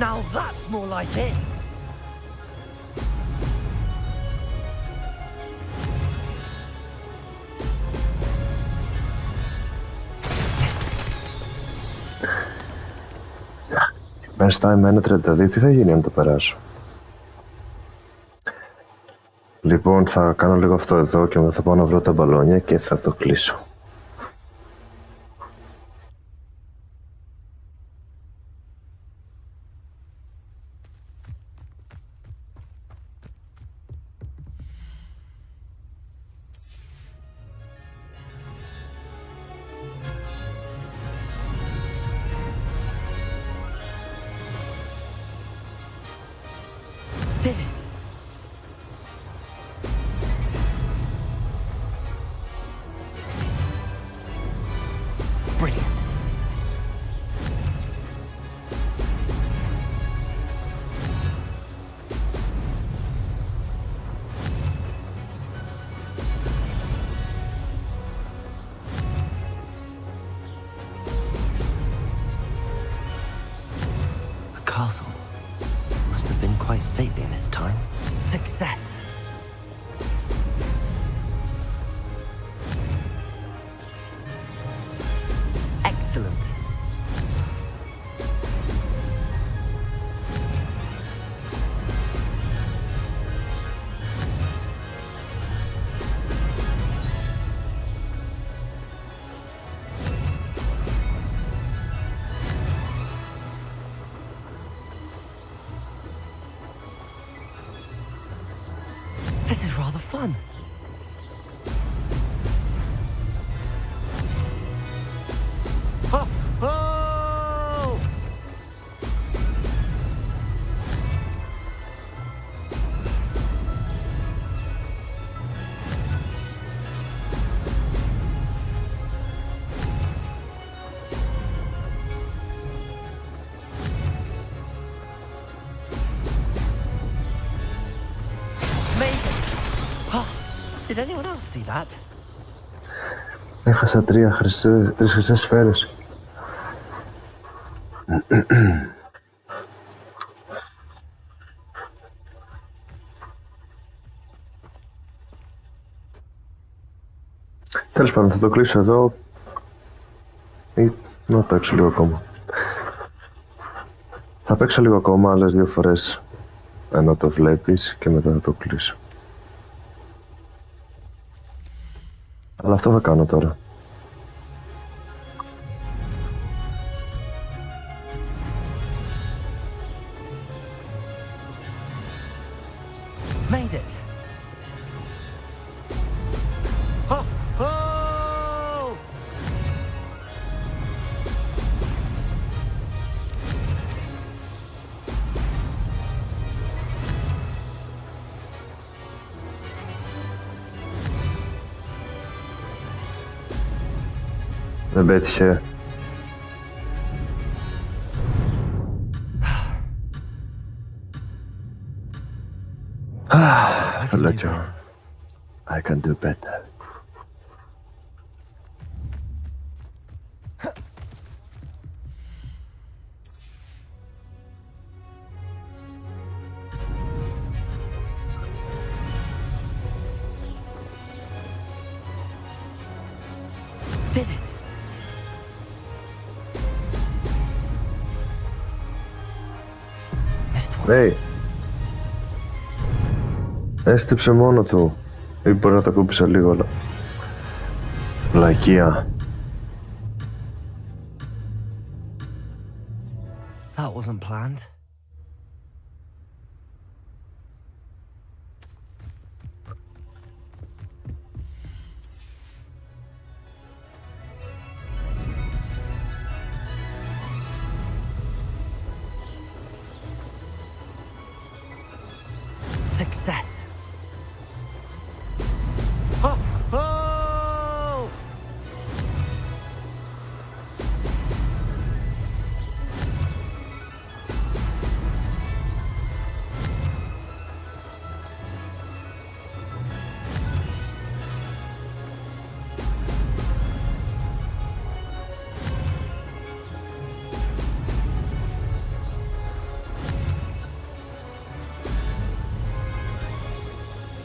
Now that's more like it. Best time 1.32, τι θα γίνει αν το περάσω? Λοιπόν, θα κάνω λίγο αυτό εδώ και μετά θα πάω να βρω τα μπαλόνια και θα το κλείσω. Did it. Brilliant. A castle. Must have been quite stately in its time. Success! Excellent. This is rather fun. Oh! Oh! Did anyone else see that? Έχασα τρεις χρυσές σφαίρες. Τέλος πάντων, θα το κλείσω εδώ ή να παίξω λίγο ακόμα. Θα παίξω λίγο ακόμα, άλλες 2 φορές ενώ το βλέπεις και μετά θα το κλείσω. Αλλά αυτό θα κάνω τώρα. Made it. Oh, oh! Δεν πέτυχε. Θα λέω κι εγώ. I can do better. Did it. Hey. Έστυψε μόνο του. Ή μπορεί να τα κούμπησε λίγο, αλλά... Λακία. That wasn't planned. Success. Oh, oh!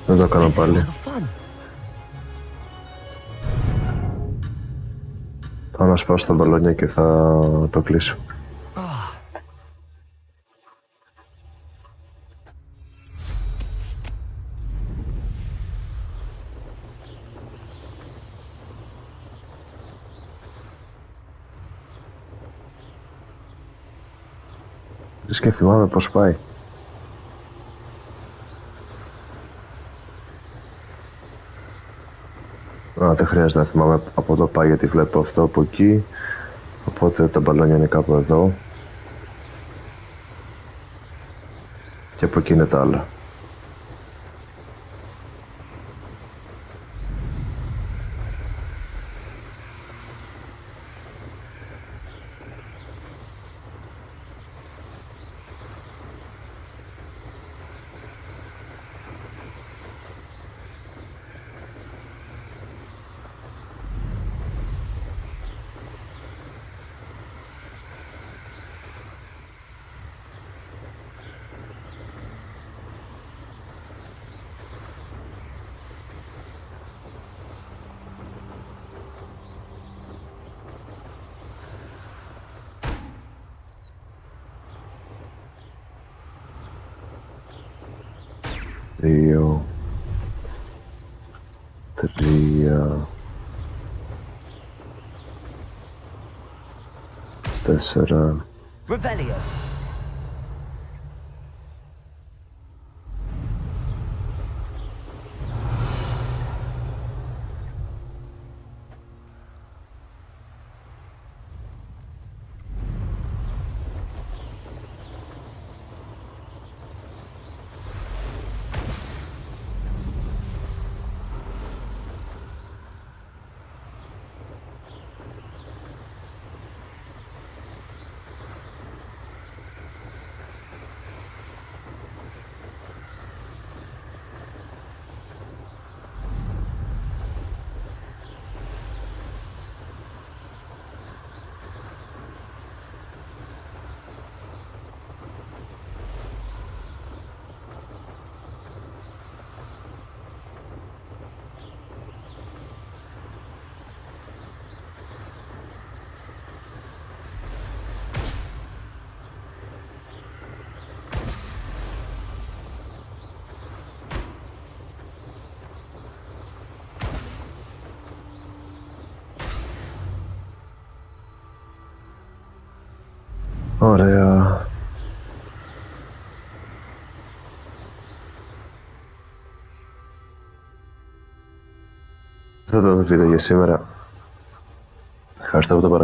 Δεν το κάνω πάλι. Θα να σπάσω τα μπαλόνια και θα το κλείσω. Και θυμάμαι πώς πάει. Δεν χρειάζεται να θυμάμαι από εδώ πάει, γιατί βλέπω αυτό από εκεί. Οπότε τα μπαλόνια είναι κάπου εδώ. Και από εκεί είναι τα άλλα. Δύο, τρία, 4. Revelio. Ωραία. Αυτό ήταν το βίντεο για σήμερα. Ευχαριστώ που το παρακολουθήσατε.